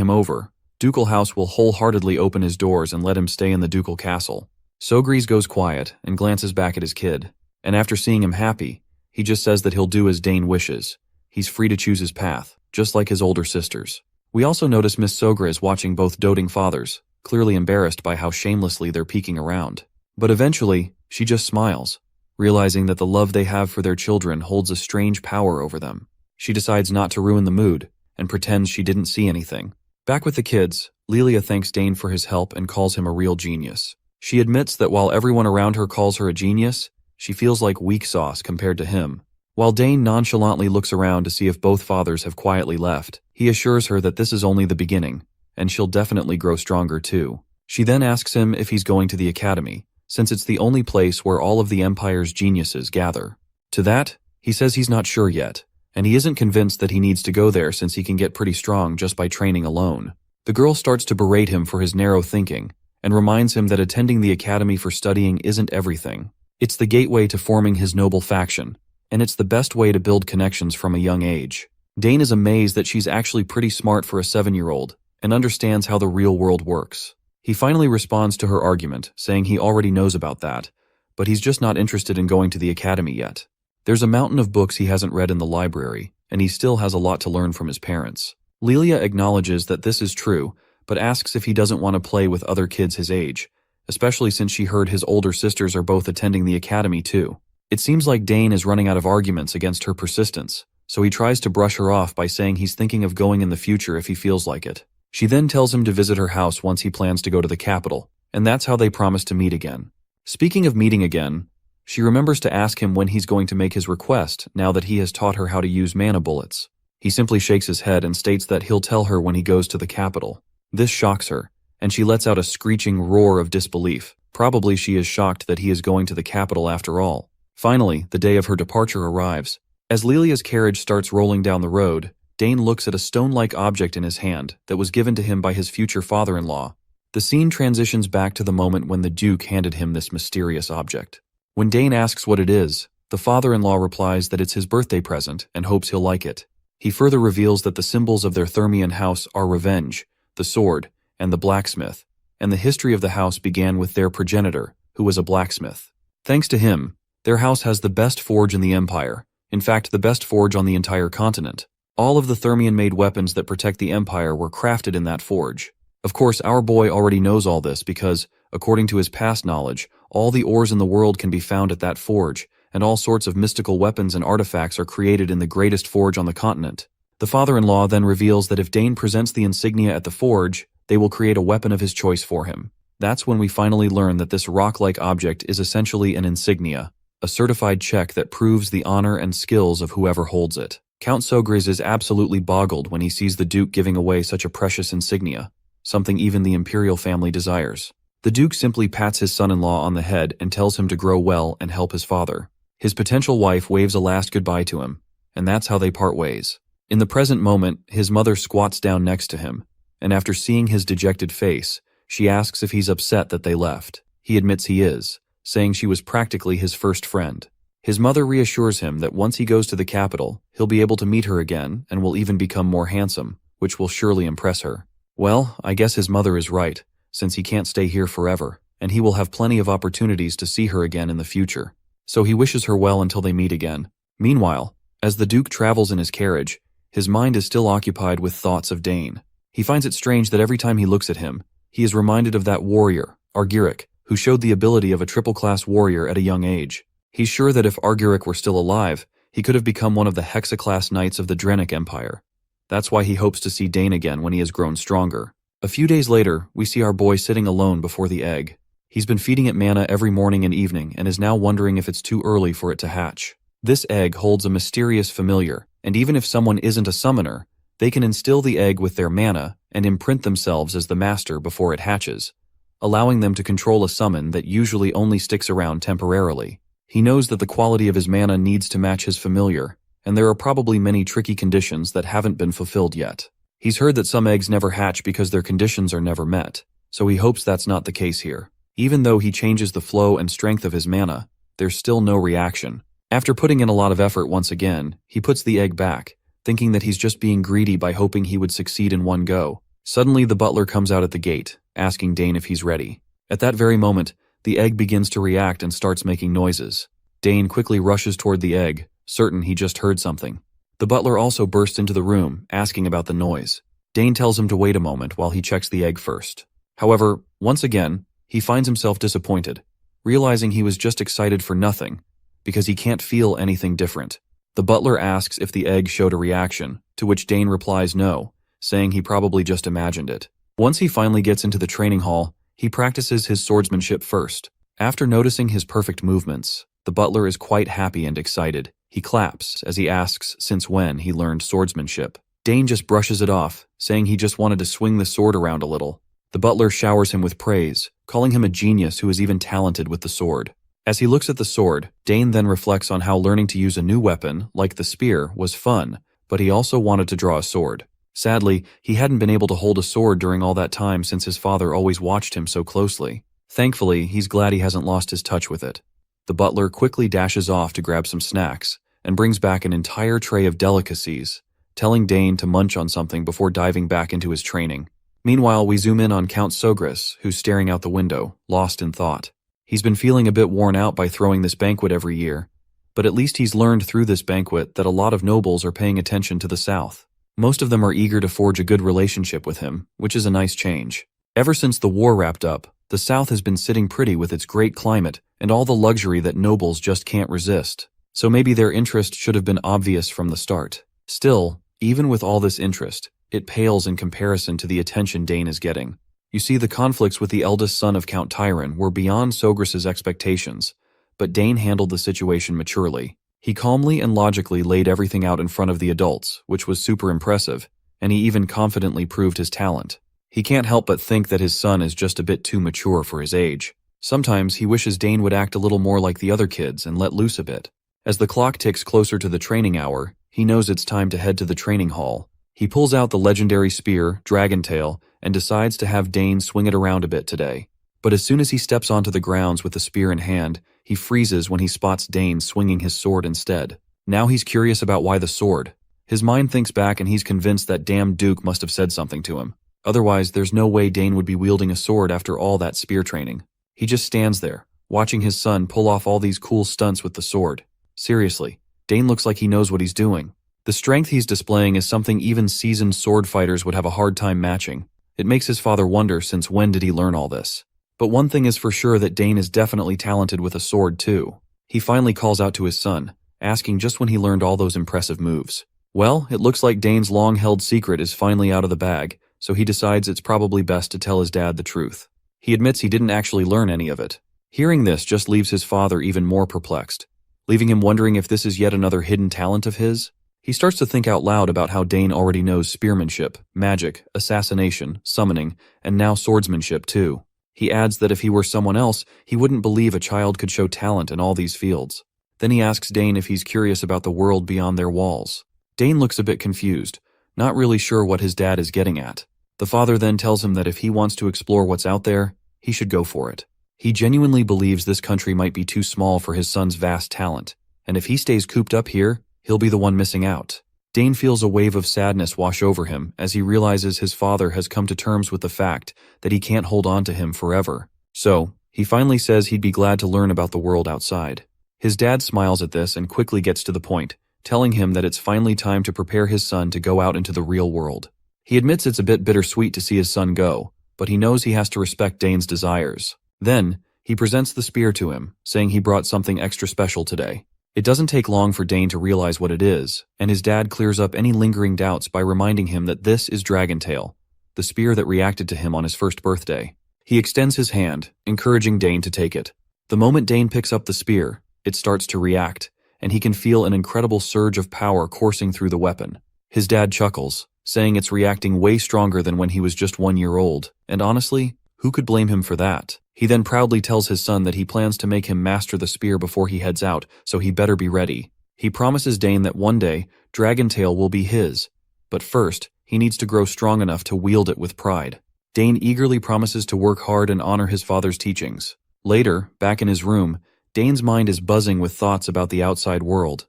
him over, Ducal House will wholeheartedly open his doors and let him stay in the Ducal Castle. Sogris goes quiet and glances back at his kid, and after seeing him happy, he just says that he'll do as Dane wishes. He's free to choose his path, just like his older sisters. We also notice Miss Sogra is watching both doting fathers, clearly embarrassed by how shamelessly they're peeking around. But eventually, she just smiles, realizing that the love they have for their children holds a strange power over them. She decides not to ruin the mood, and pretends she didn't see anything. Back with the kids, Lelia thanks Dane for his help and calls him a real genius. She admits that while everyone around her calls her a genius, she feels like weak sauce compared to him. While Dane nonchalantly looks around to see if both fathers have quietly left, he assures her that this is only the beginning, and she'll definitely grow stronger too. She then asks him if he's going to the academy, since it's the only place where all of the Empire's geniuses gather. To that, he says he's not sure yet, and he isn't convinced that he needs to go there since he can get pretty strong just by training alone. The girl starts to berate him for his narrow thinking, and reminds him that attending the academy for studying isn't everything. It's the gateway to forming his noble faction, and it's the best way to build connections from a young age. Dane is amazed that she's actually pretty smart for a 7-year-old, and understands how the real world works. He finally responds to her argument, saying he already knows about that, but he's just not interested in going to the academy yet. There's a mountain of books he hasn't read in the library, and he still has a lot to learn from his parents. Lelia acknowledges that this is true, but asks if he doesn't want to play with other kids his age, especially since she heard his older sisters are both attending the academy too. It seems like Dane is running out of arguments against her persistence, so he tries to brush her off by saying he's thinking of going in the future if he feels like it. She then tells him to visit her house once he plans to go to the capital, and that's how they promise to meet again. Speaking of meeting again, she remembers to ask him when he's going to make his request now that he has taught her how to use mana bullets. He simply shakes his head and states that he'll tell her when he goes to the capital. This shocks her, and she lets out a screeching roar of disbelief. Probably she is shocked that he is going to the capital after all. Finally, the day of her departure arrives. As Lelia's carriage starts rolling down the road, Dane looks at a stone-like object in his hand that was given to him by his future father-in-law. The scene transitions back to the moment when the Duke handed him this mysterious object. When Dane asks what it is, the father-in-law replies that it's his birthday present and hopes he'll like it. He further reveals that the symbols of their Thermian house are revenge, the sword, and the blacksmith, and the history of the house began with their progenitor, who was a blacksmith. Thanks to him, their house has the best forge in the Empire, in fact the best forge on the entire continent. All of the Thermian-made weapons that protect the Empire were crafted in that forge. Of course, our boy already knows all this because, according to his past knowledge, all the ores in the world can be found at that forge, and all sorts of mystical weapons and artifacts are created in the greatest forge on the continent. The father-in-law then reveals that if Dane presents the insignia at the forge, they will create a weapon of his choice for him. That's when we finally learn that this rock-like object is essentially an insignia, a certified check that proves the honor and skills of whoever holds it. Count Sogris is absolutely boggled when he sees the Duke giving away such a precious insignia, something even the imperial family desires. The Duke simply pats his son-in-law on the head and tells him to grow well and help his father. His potential wife waves a last goodbye to him, and that's how they part ways. In the present moment, his mother squats down next to him, and after seeing his dejected face, she asks if he's upset that they left. He admits he is, saying she was practically his first friend. His mother reassures him that once he goes to the capital, he'll be able to meet her again and will even become more handsome, which will surely impress her. Well, I guess his mother is right, since he can't stay here forever, and he will have plenty of opportunities to see her again in the future. So he wishes her well until they meet again. Meanwhile, as the Duke travels in his carriage, his mind is still occupied with thoughts of Dane. He finds it strange that every time he looks at him, he is reminded of that warrior, Argyric, who showed the ability of a triple-class warrior at a young age. He's sure that if Argyric were still alive, he could have become one of the Hexa-class knights of the Drenic Empire. That's why he hopes to see Dane again when he has grown stronger. A few days later, we see our boy sitting alone before the egg. He's been feeding it mana every morning and evening and is now wondering if it's too early for it to hatch. This egg holds a mysterious familiar, and even if someone isn't a summoner, they can instill the egg with their mana and imprint themselves as the master before it hatches, allowing them to control a summon that usually only sticks around temporarily. He knows that the quality of his mana needs to match his familiar, and there are probably many tricky conditions that haven't been fulfilled yet. He's heard that some eggs never hatch because their conditions are never met, so he hopes that's not the case here. Even though he changes the flow and strength of his mana, there's still no reaction. After putting in a lot of effort once again, he puts the egg back, thinking that he's just being greedy by hoping he would succeed in one go. Suddenly, the butler comes out at the gate, asking Dane if he's ready. At that very moment, the egg begins to react and starts making noises. Dane quickly rushes toward the egg, certain he just heard something. The butler also bursts into the room, asking about the noise. Dane tells him to wait a moment while he checks the egg first. However, once again, he finds himself disappointed, realizing he was just excited for nothing, because he can't feel anything different. The butler asks if the egg showed a reaction, to which Dane replies no, saying he probably just imagined it. Once he finally gets into the training hall, he practices his swordsmanship first. After noticing his perfect movements, the butler is quite happy and excited. He claps as he asks since when he learned swordsmanship. Dane just brushes it off, saying he just wanted to swing the sword around a little. The butler showers him with praise, calling him a genius who is even talented with the sword. As he looks at the sword, Dane then reflects on how learning to use a new weapon, like the spear, was fun, but he also wanted to draw a sword. Sadly, he hadn't been able to hold a sword during all that time since his father always watched him so closely. Thankfully, he's glad he hasn't lost his touch with it. The butler quickly dashes off to grab some snacks, and brings back an entire tray of delicacies, telling Dane to munch on something before diving back into his training. Meanwhile, we zoom in on Count Sogris, who's staring out the window, lost in thought. He's been feeling a bit worn out by throwing this banquet every year, but at least he's learned through this banquet that a lot of nobles are paying attention to the South. Most of them are eager to forge a good relationship with him, which is a nice change. Ever since the war wrapped up, the South has been sitting pretty with its great climate and all the luxury that nobles just can't resist. So maybe their interest should have been obvious from the start. Still, even with all this interest, it pales in comparison to the attention Dane is getting. You see, the conflicts with the eldest son of Count Tyron were beyond Sogris's expectations, but Dane handled the situation maturely. He calmly and logically laid everything out in front of the adults, which was super impressive, and he even confidently proved his talent. He can't help but think that his son is just a bit too mature for his age. Sometimes he wishes Dane would act a little more like the other kids and let loose a bit. As the clock ticks closer to the training hour, he knows it's time to head to the training hall. He pulls out the legendary spear, Dragontail, and decides to have Dane swing it around a bit today. But as soon as he steps onto the grounds with the spear in hand, he freezes when he spots Dane swinging his sword instead. Now he's curious about why the sword. His mind thinks back and he's convinced that damn Duke must have said something to him. Otherwise, there's no way Dane would be wielding a sword after all that spear training. He just stands there, watching his son pull off all these cool stunts with the sword. Seriously, Dane looks like he knows what he's doing. The strength he's displaying is something even seasoned sword fighters would have a hard time matching. It makes his father wonder since when did he learn all this. But one thing is for sure, that Dane is definitely talented with a sword too. He finally calls out to his son, asking just when he learned all those impressive moves. Well, it looks like Dane's long-held secret is finally out of the bag, so he decides it's probably best to tell his dad the truth. He admits he didn't actually learn any of it. Hearing this just leaves his father even more perplexed, leaving him wondering if this is yet another hidden talent of his. He starts to think out loud about how Dane already knows spearmanship, magic, assassination, summoning, and now swordsmanship too. He adds that if he were someone else, he wouldn't believe a child could show talent in all these fields. Then he asks Dane if he's curious about the world beyond their walls. Dane looks a bit confused, not really sure what his dad is getting at. The father then tells him that if he wants to explore what's out there, he should go for it. He genuinely believes this country might be too small for his son's vast talent, and if he stays cooped up here, he'll be the one missing out. Dane feels a wave of sadness wash over him as he realizes his father has come to terms with the fact that he can't hold on to him forever. So, he finally says he'd be glad to learn about the world outside. His dad smiles at this and quickly gets to the point, telling him that it's finally time to prepare his son to go out into the real world. He admits it's a bit bittersweet to see his son go, but he knows he has to respect Dane's desires. Then, he presents the spear to him, saying he brought something extra special today. It doesn't take long for Dane to realize what it is, and his dad clears up any lingering doubts by reminding him that this is Dragontail, the spear that reacted to him on his first birthday. He extends his hand, encouraging Dane to take it. The moment Dane picks up the spear, it starts to react, and he can feel an incredible surge of power coursing through the weapon. His dad chuckles, saying it's reacting way stronger than when he was just 1 year old, and honestly, who could blame him for that? He then proudly tells his son that he plans to make him master the spear before he heads out, so he better be ready. He promises Dane that one day, Dragontail will be his, but first, he needs to grow strong enough to wield it with pride. Dane eagerly promises to work hard and honor his father's teachings. Later, back in his room, Dane's mind is buzzing with thoughts about the outside world.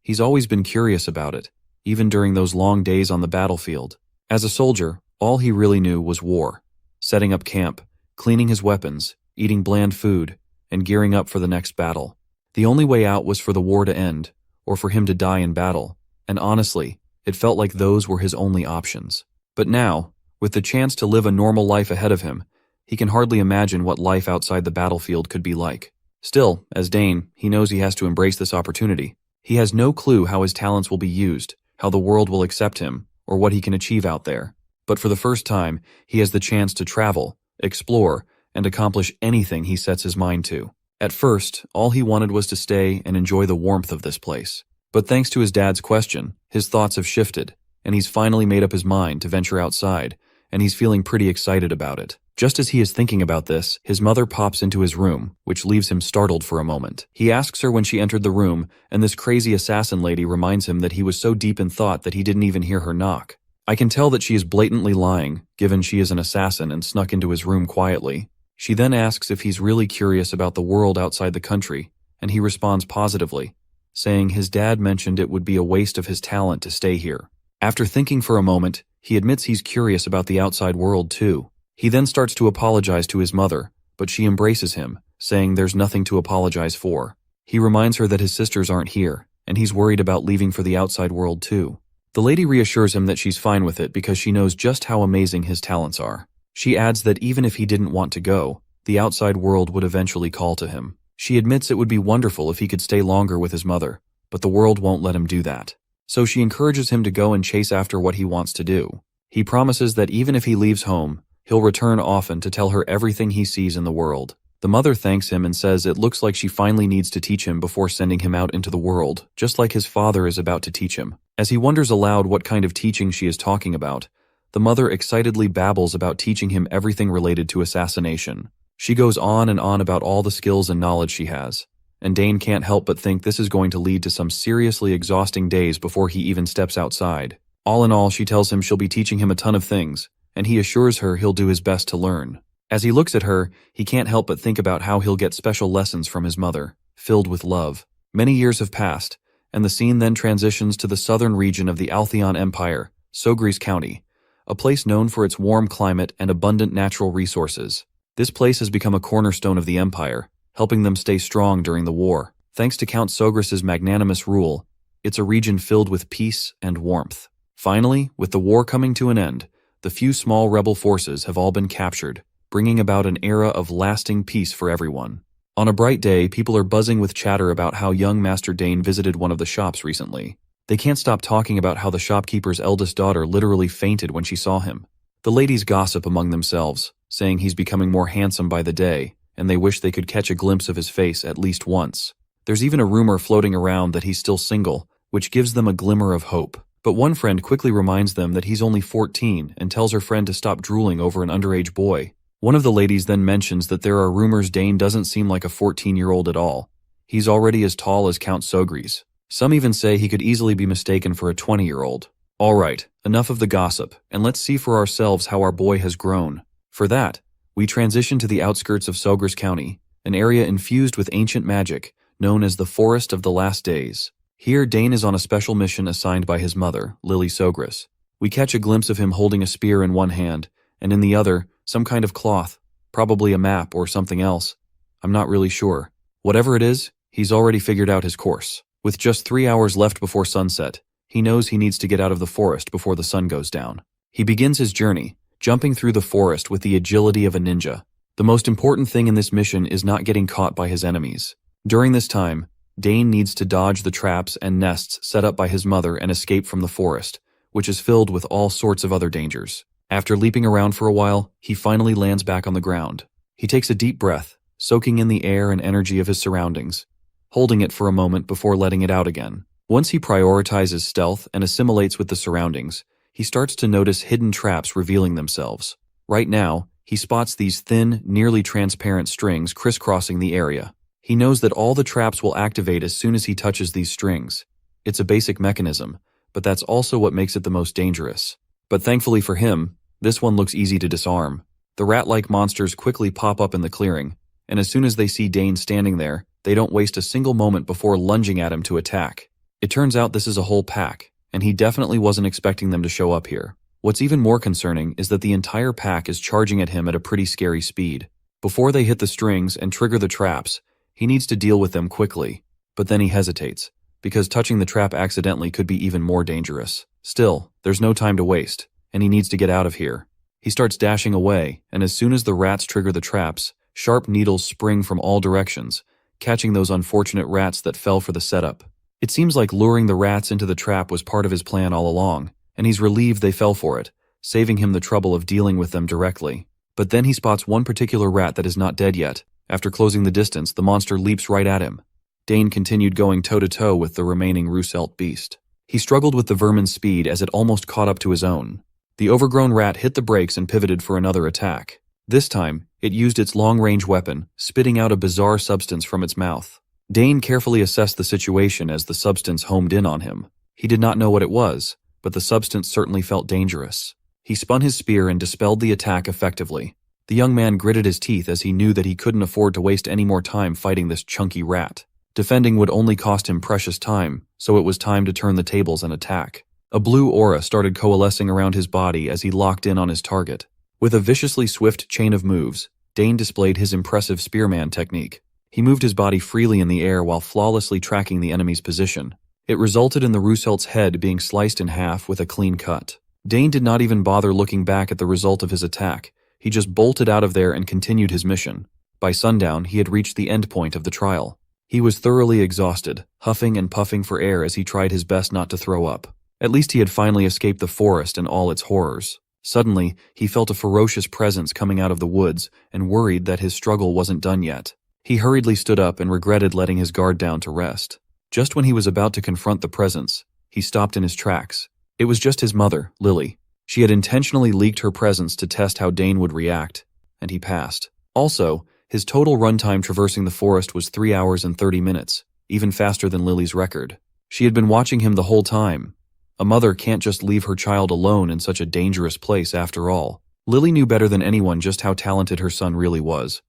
He's always been curious about it, even during those long days on the battlefield. As a soldier, All he really knew was war. Setting up camp, cleaning his weapons, eating bland food, and gearing up for the next battle. The only way out was for the war to end, or for him to die in battle, and honestly, it felt like those were his only options. But now, with the chance to live a normal life ahead of him, he can hardly imagine what life outside the battlefield could be like. Still, as Dane, he knows he has to embrace this opportunity. He has no clue how his talents will be used, how the world will accept him, or what he can achieve out there. But for the first time, he has the chance to travel, explore, and accomplish anything he sets his mind to. At first, all he wanted was to stay and enjoy the warmth of this place. But thanks to his dad's question, his thoughts have shifted, and he's finally made up his mind to venture outside, and he's feeling pretty excited about it. Just as he is thinking about this, his mother pops into his room, which leaves him startled for a moment. He asks her when she entered the room, and this crazy assassin lady reminds him that he was so deep in thought that he didn't even hear her knock. I can tell that she is blatantly lying, given she is an assassin and snuck into his room quietly. She then asks if he's really curious about the world outside the country, and he responds positively, saying his dad mentioned it would be a waste of his talent to stay here. After thinking for a moment, he admits he's curious about the outside world too. He then starts to apologize to his mother, but she embraces him, saying there's nothing to apologize for. He reminds her that his sisters aren't here, and he's worried about leaving for the outside world too. The lady reassures him that she's fine with it because she knows just how amazing his talents are. She adds that even if he didn't want to go, the outside world would eventually call to him. She admits it would be wonderful if he could stay longer with his mother, but the world won't let him do that. So she encourages him to go and chase after what he wants to do. He promises that even if he leaves home, he'll return often to tell her everything he sees in the world. The mother thanks him and says it looks like she finally needs to teach him before sending him out into the world, just like his father is about to teach him. As he wonders aloud what kind of teaching she is talking about, the mother excitedly babbles about teaching him everything related to assassination. She goes on and on about all the skills and knowledge she has, and Dane can't help but think this is going to lead to some seriously exhausting days before he even steps outside. All in all, she tells him she'll be teaching him a ton of things, and he assures her he'll do his best to learn. As he looks at her, he can't help but think about how he'll get special lessons from his mother, filled with love. Many years have passed, and the scene then transitions to the southern region of the Altheon Empire, Sogris County, a place known for its warm climate and abundant natural resources. This place has become a cornerstone of the empire, helping them stay strong during the war. Thanks to Count Sogris's magnanimous rule, it's a region filled with peace and warmth. Finally, with the war coming to an end, the few small rebel forces have all been captured, bringing about an era of lasting peace for everyone. On a bright day, people are buzzing with chatter about how young Master Dane visited one of the shops recently. They can't stop talking about how the shopkeeper's eldest daughter literally fainted when she saw him. The ladies gossip among themselves, saying he's becoming more handsome by the day, and they wish they could catch a glimpse of his face at least once. There's even a rumor floating around that he's still single, which gives them a glimmer of hope. But one friend quickly reminds them that he's only 14 and tells her friend to stop drooling over an underage boy. One of the ladies then mentions that there are rumors Dane doesn't seem like a 14-year-old at all. He's already as tall as Count Sogris. Some even say he could easily be mistaken for a 20-year-old. Alright, enough of the gossip, and let's see for ourselves how our boy has grown. For that, we transition to the outskirts of Sogris County, an area infused with ancient magic, known as the Forest of the Last Days. Here, Dane is on a special mission assigned by his mother, Lily Sogris. We catch a glimpse of him holding a spear in one hand, and in the other, some kind of cloth, probably a map or something else. I'm not really sure. Whatever it is, he's already figured out his course. With just 3 hours left before sunset, he knows he needs to get out of the forest before the sun goes down. He begins his journey, jumping through the forest with the agility of a ninja. The most important thing in this mission is not getting caught by his enemies. During this time, Dane needs to dodge the traps and nests set up by his mother and escape from the forest, which is filled with all sorts of other dangers. After leaping around for a while, he finally lands back on the ground. He takes a deep breath, soaking in the air and energy of his surroundings, holding it for a moment before letting it out again. Once he prioritizes stealth and assimilates with the surroundings, he starts to notice hidden traps revealing themselves. Right now, he spots these thin, nearly transparent strings crisscrossing the area. He knows that all the traps will activate as soon as he touches these strings. It's a basic mechanism, but that's also what makes it the most dangerous. But thankfully for him, this one looks easy to disarm. The rat-like monsters quickly pop up in the clearing, and as soon as they see Dane standing there, they don't waste a single moment before lunging at him to attack. It turns out this is a whole pack, and he definitely wasn't expecting them to show up here. What's even more concerning is that the entire pack is charging at him at a pretty scary speed. Before they hit the strings and trigger the traps, he needs to deal with them quickly. But then he hesitates, because touching the trap accidentally could be even more dangerous. Still, there's no time to waste, and he needs to get out of here. He starts dashing away, and as soon as the rats trigger the traps, sharp needles spring from all directions, catching those unfortunate rats that fell for the setup. It seems like luring the rats into the trap was part of his plan all along, and he's relieved they fell for it, saving him the trouble of dealing with them directly. But then he spots one particular rat that is not dead yet. After closing the distance, the monster leaps right at him. Dane continued going toe-to-toe with the remaining Roosevelt beast. He struggled with the vermin's speed as it almost caught up to his own. The overgrown rat hit the brakes and pivoted for another attack. This time, it used its long-range weapon, spitting out a bizarre substance from its mouth. Dane carefully assessed the situation as the substance homed in on him. He did not know what it was, but the substance certainly felt dangerous. He spun his spear and dispelled the attack effectively. The young man gritted his teeth as he knew that he couldn't afford to waste any more time fighting this chunky rat. Defending would only cost him precious time, so it was time to turn the tables and attack. A blue aura started coalescing around his body as he locked in on his target. With a viciously swift chain of moves, Dane displayed his impressive spearman technique. He moved his body freely in the air while flawlessly tracking the enemy's position. It resulted in the Roosevelt's head being sliced in half with a clean cut. Dane did not even bother looking back at the result of his attack. He just bolted out of there and continued his mission. By sundown, he had reached the end point of the trial. He was thoroughly exhausted, huffing and puffing for air as he tried his best not to throw up. At least he had finally escaped the forest and all its horrors. Suddenly, he felt a ferocious presence coming out of the woods and worried that his struggle wasn't done yet. He hurriedly stood up and regretted letting his guard down to rest. Just when he was about to confront the presence, he stopped in his tracks. It was just his mother, Lily. She had intentionally leaked her presence to test how Dane would react, and he passed. Also, his total runtime traversing the forest was 3 hours and 30 minutes, even faster than Lily's record. She had been watching him the whole time. A mother can't just leave her child alone in such a dangerous place after all. Lily knew better than anyone just how talented her son really was.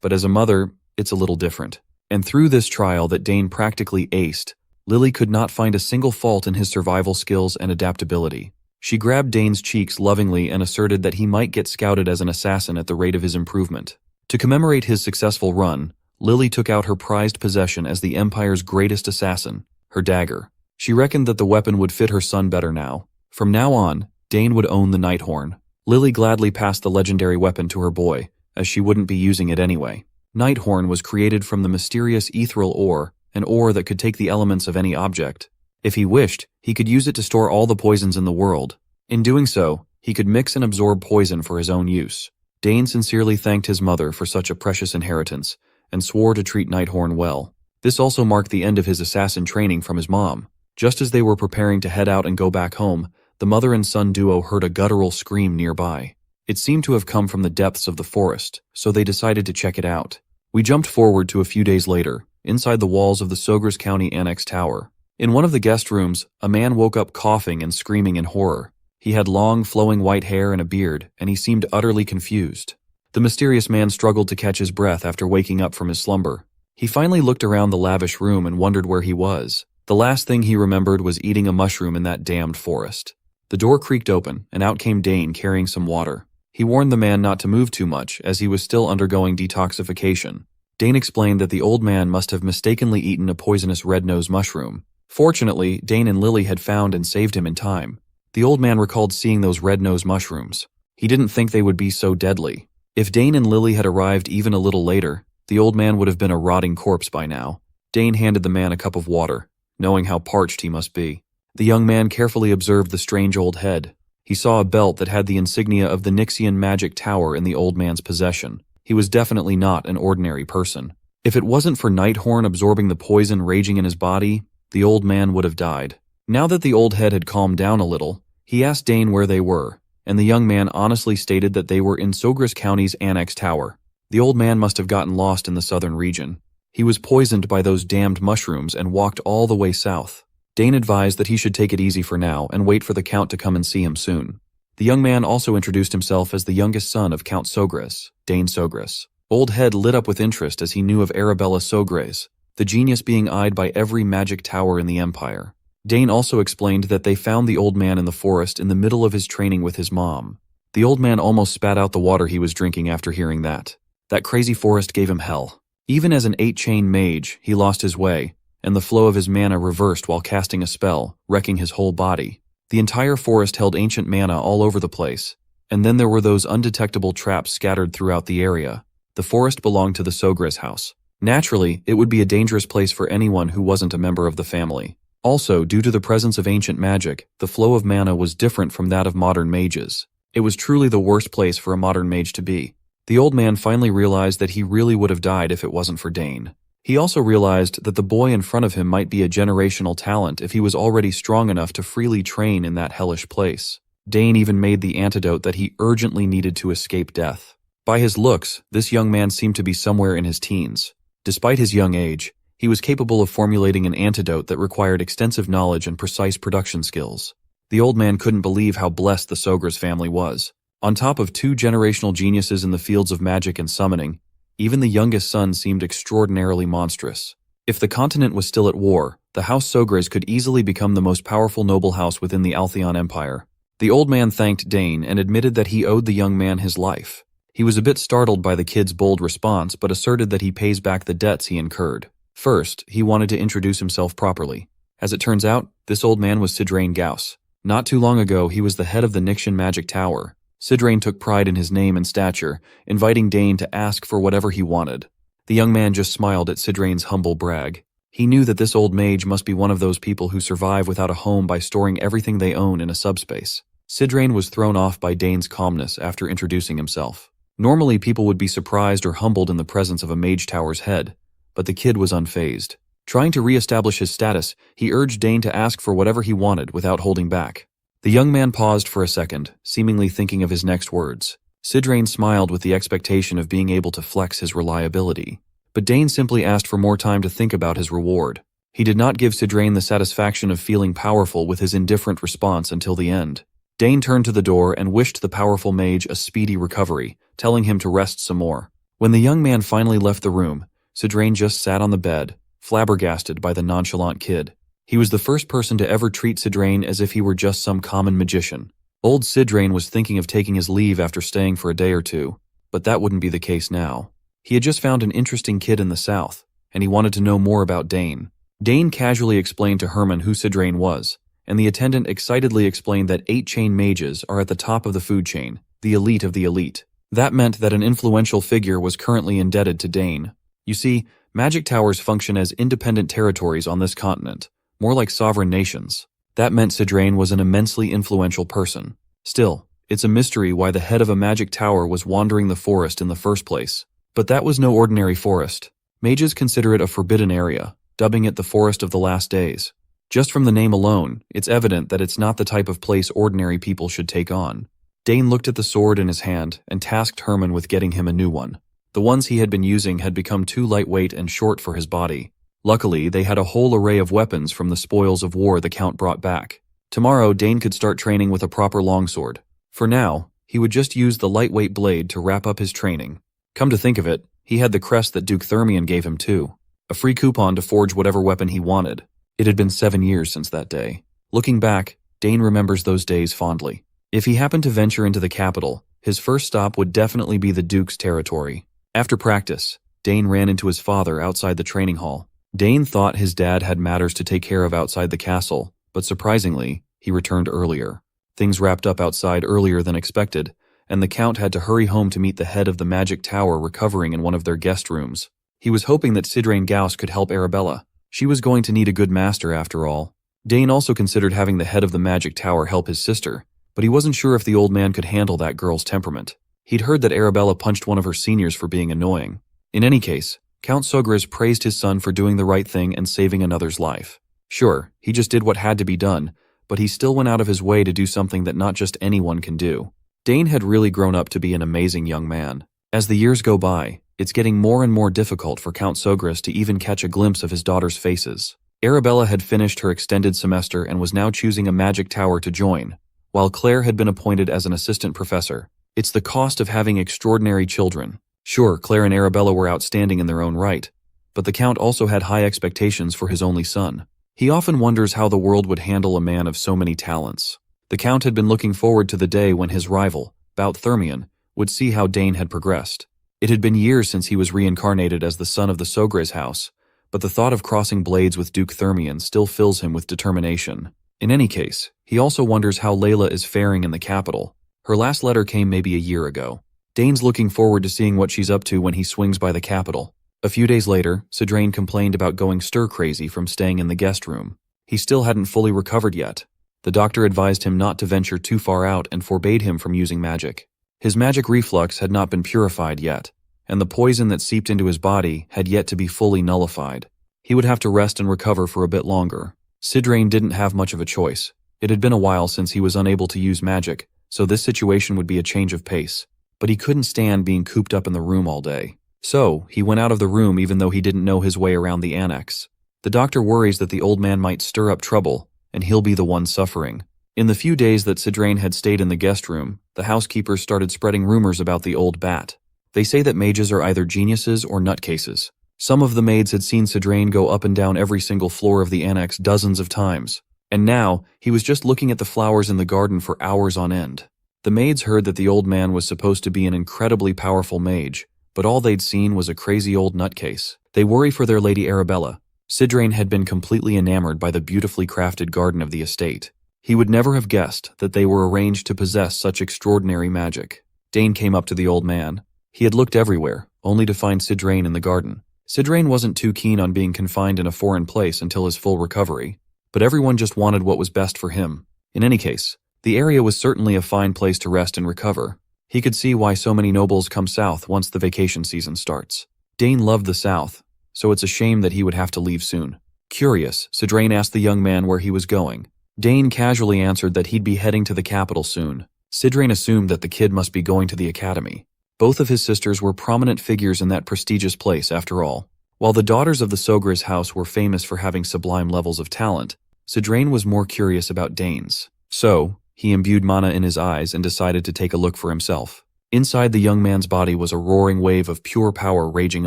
But as a mother, it's a little different. And through this trial that Dane practically aced, Lily could not find a single fault in his survival skills and adaptability. She grabbed Dane's cheeks lovingly and asserted that he might get scouted as an assassin at the rate of his improvement. To commemorate his successful run, Lily took out her prized possession as the Empire's greatest assassin, her dagger. She reckoned that the weapon would fit her son better now. From now on, Dane would own the Nighthorn. Lily gladly passed the legendary weapon to her boy, as she wouldn't be using it anyway. Nighthorn was created from the mysterious ethereal ore, an ore that could take the elements of any object. If he wished, he could use it to store all the poisons in the world. In doing so, he could mix and absorb poison for his own use. Dane sincerely thanked his mother for such a precious inheritance, and swore to treat Nighthorn well. This also marked the end of his assassin training from his mom. Just as they were preparing to head out and go back home, the mother and son duo heard a guttural scream nearby. It seemed to have come from the depths of the forest, so they decided to check it out. We jumped forward to a few days later, inside the walls of the Sogres County Annex Tower. In one of the guest rooms, a man woke up coughing and screaming in horror. He had long, flowing white hair and a beard, and he seemed utterly confused. The mysterious man struggled to catch his breath after waking up from his slumber. He finally looked around the lavish room and wondered where he was. The last thing he remembered was eating a mushroom in that damned forest. The door creaked open, and out came Dane carrying some water. He warned the man not to move too much, as he was still undergoing detoxification. Dane explained that the old man must have mistakenly eaten a poisonous red-nosed mushroom. Fortunately, Dane and Lily had found and saved him in time. The old man recalled seeing those red-nosed mushrooms. He didn't think they would be so deadly. If Dane and Lily had arrived even a little later, the old man would have been a rotting corpse by now. Dane handed the man a cup of water, knowing how parched he must be. The young man carefully observed the strange old head. He saw a belt that had the insignia of the Nixian magic tower in the old man's possession. He was definitely not an ordinary person. If it wasn't for Nighthorn absorbing the poison raging in his body, the old man would have died. Now that the old head had calmed down a little, he asked Dane where they were, and the young man honestly stated that they were in Sogres County's Annex Tower. The old man must have gotten lost in the southern region. He was poisoned by those damned mushrooms and walked all the way south. Dane advised that he should take it easy for now and wait for the Count to come and see him soon. The young man also introduced himself as the youngest son of Count Sogres, Dane Sogres. Old Head lit up with interest as he knew of Arabella Sogres, the genius being eyed by every magic tower in the empire. Dane also explained that they found the old man in the forest in the middle of his training with his mom. The old man almost spat out the water he was drinking after hearing that. That crazy forest gave him hell. Even as an 8-chain mage, he lost his way, and the flow of his mana reversed while casting a spell, wrecking his whole body. The entire forest held ancient mana all over the place, and then there were those undetectable traps scattered throughout the area. The forest belonged to the Sogre's house. Naturally, it would be a dangerous place for anyone who wasn't a member of the family. Also, due to the presence of ancient magic, the flow of mana was different from that of modern mages. It was truly the worst place for a modern mage to be. The old man finally realized that he really would have died if it wasn't for Dane. He also realized that the boy in front of him might be a generational talent if he was already strong enough to freely train in that hellish place. Dane even made the antidote that he urgently needed to escape death. By his looks, this young man seemed to be somewhere in his teens. Despite his young age, he was capable of formulating an antidote that required extensive knowledge and precise production skills. The old man couldn't believe how blessed the Sogre's family was. On top of 2 generational geniuses in the fields of magic and summoning, even the youngest son seemed extraordinarily monstrous. If the continent was still at war, the House Sogres could easily become the most powerful noble house within the Altheon Empire. The old man thanked Dane and admitted that he owed the young man his life. He was a bit startled by the kid's bold response, but asserted that he pays back the debts he incurred. First, he wanted to introduce himself properly. As it turns out, this old man was Sidrain Gauss. Not too long ago, he was the head of the Nixian Magic Tower. Sidrain took pride in his name and stature, inviting Dane to ask for whatever he wanted. The young man just smiled at Sidrain's humble brag. He knew that this old mage must be one of those people who survive without a home by storing everything they own in a subspace. Sidrain was thrown off by Dane's calmness after introducing himself. Normally, people would be surprised or humbled in the presence of a mage tower's head, but the kid was unfazed. Trying to re-establish his status, he urged Dane to ask for whatever he wanted without holding back. The young man paused for a second, seemingly thinking of his next words. Sidrain smiled with the expectation of being able to flex his reliability. But Dane simply asked for more time to think about his reward. He did not give Sidrain the satisfaction of feeling powerful with his indifferent response until the end. Dane turned to the door and wished the powerful mage a speedy recovery, telling him to rest some more. When the young man finally left the room, Sidrain just sat on the bed, flabbergasted by the nonchalant kid. He was the first person to ever treat Sidrain as if he were just some common magician. Old Sidrain was thinking of taking his leave after staying for a day or two, but that wouldn't be the case now. He had just found an interesting kid in the south, and he wanted to know more about Dane. Dane casually explained to Herman who Sidrain was, and the attendant excitedly explained that 8-chain mages are at the top of the food chain, the elite of the elite. That meant that an influential figure was currently indebted to Dane. You see, magic towers function as independent territories on this continent, more like sovereign nations. That meant Sidrain was an immensely influential person. Still, it's a mystery why the head of a magic tower was wandering the forest in the first place. But that was no ordinary forest. Mages consider it a forbidden area, dubbing it the Forest of the Last Days. Just from the name alone, it's evident that it's not the type of place ordinary people should take on. Dane looked at the sword in his hand and tasked Herman with getting him a new one. The ones he had been using had become too lightweight and short for his body. Luckily, they had a whole array of weapons from the spoils of war the Count brought back. Tomorrow, Dane could start training with a proper longsword. For now, he would just use the lightweight blade to wrap up his training. Come to think of it, he had the crest that Duke Thermion gave him too. A free coupon to forge whatever weapon he wanted. It had been 7 years since that day. Looking back, Dane remembers those days fondly. If he happened to venture into the capital, his first stop would definitely be the Duke's territory. After practice, Dane ran into his father outside the training hall. Dane thought his dad had matters to take care of outside the castle, but surprisingly, he returned earlier. Things wrapped up outside earlier than expected, and the Count had to hurry home to meet the head of the Magic Tower recovering in one of their guest rooms. He was hoping that Sidrain Gauss could help Arabella. She was going to need a good master after all. Dane also considered having the head of the Magic Tower help his sister, but he wasn't sure if the old man could handle that girl's temperament. He'd heard that Arabella punched one of her seniors for being annoying. In any case, Count Sogres praised his son for doing the right thing and saving another's life. Sure, he just did what had to be done, but he still went out of his way to do something that not just anyone can do. Dane had really grown up to be an amazing young man. As the years go by, it's getting more and more difficult for Count Sogres to even catch a glimpse of his daughter's faces. Arabella had finished her extended semester and was now choosing a magic tower to join, while Claire had been appointed as an assistant professor. It's the cost of having extraordinary children. Sure, Claire and Arabella were outstanding in their own right, but the Count also had high expectations for his only son. He often wonders how the world would handle a man of so many talents. The Count had been looking forward to the day when his rival, Bout Thermion, would see how Dane had progressed. It had been years since he was reincarnated as the son of the Sogre's house, but the thought of crossing blades with Duke Thermion still fills him with determination. In any case, he also wonders how Layla is faring in the capital. Her last letter came maybe a year ago. Dane's looking forward to seeing what she's up to when he swings by the capital. A few days later, Sidrain complained about going stir-crazy from staying in the guest room. He still hadn't fully recovered yet. The doctor advised him not to venture too far out and forbade him from using magic. His magic reflux had not been purified yet, and the poison that seeped into his body had yet to be fully nullified. He would have to rest and recover for a bit longer. Sidrain didn't have much of a choice. It had been a while since he was unable to use magic, so this situation would be a change of pace. But he couldn't stand being cooped up in the room all day. So, he went out of the room even though he didn't know his way around the annex. The doctor worries that the old man might stir up trouble, and he'll be the one suffering. In the few days that Sidrain had stayed in the guest room, the housekeepers started spreading rumors about the old bat. They say that mages are either geniuses or nutcases. Some of the maids had seen Sidrain go up and down every single floor of the annex dozens of times, and now he was just looking at the flowers in the garden for hours on end. The maids heard that the old man was supposed to be an incredibly powerful mage, but all they'd seen was a crazy old nutcase. They worry for their Lady Arabella. Sidrain had been completely enamored by the beautifully crafted garden of the estate. He would never have guessed that they were arranged to possess such extraordinary magic. Dane came up to the old man. He had looked everywhere, only to find Sidrain in the garden. Sidrain wasn't too keen on being confined in a foreign place until his full recovery, but everyone just wanted what was best for him. In any case, the area was certainly a fine place to rest and recover. He could see why so many nobles come south once the vacation season starts. Dane loved the south, so it's a shame that he would have to leave soon. Curious, Sidrain asked the young man where he was going. Dane casually answered that he'd be heading to the capital soon. Sidrain assumed that the kid must be going to the academy. Both of his sisters were prominent figures in that prestigious place after all. While the daughters of the Sogre's house were famous for having sublime levels of talent, Sidrain was more curious about Dane's. So, he imbued mana in his eyes and decided to take a look for himself. Inside the young man's body was a roaring wave of pure power raging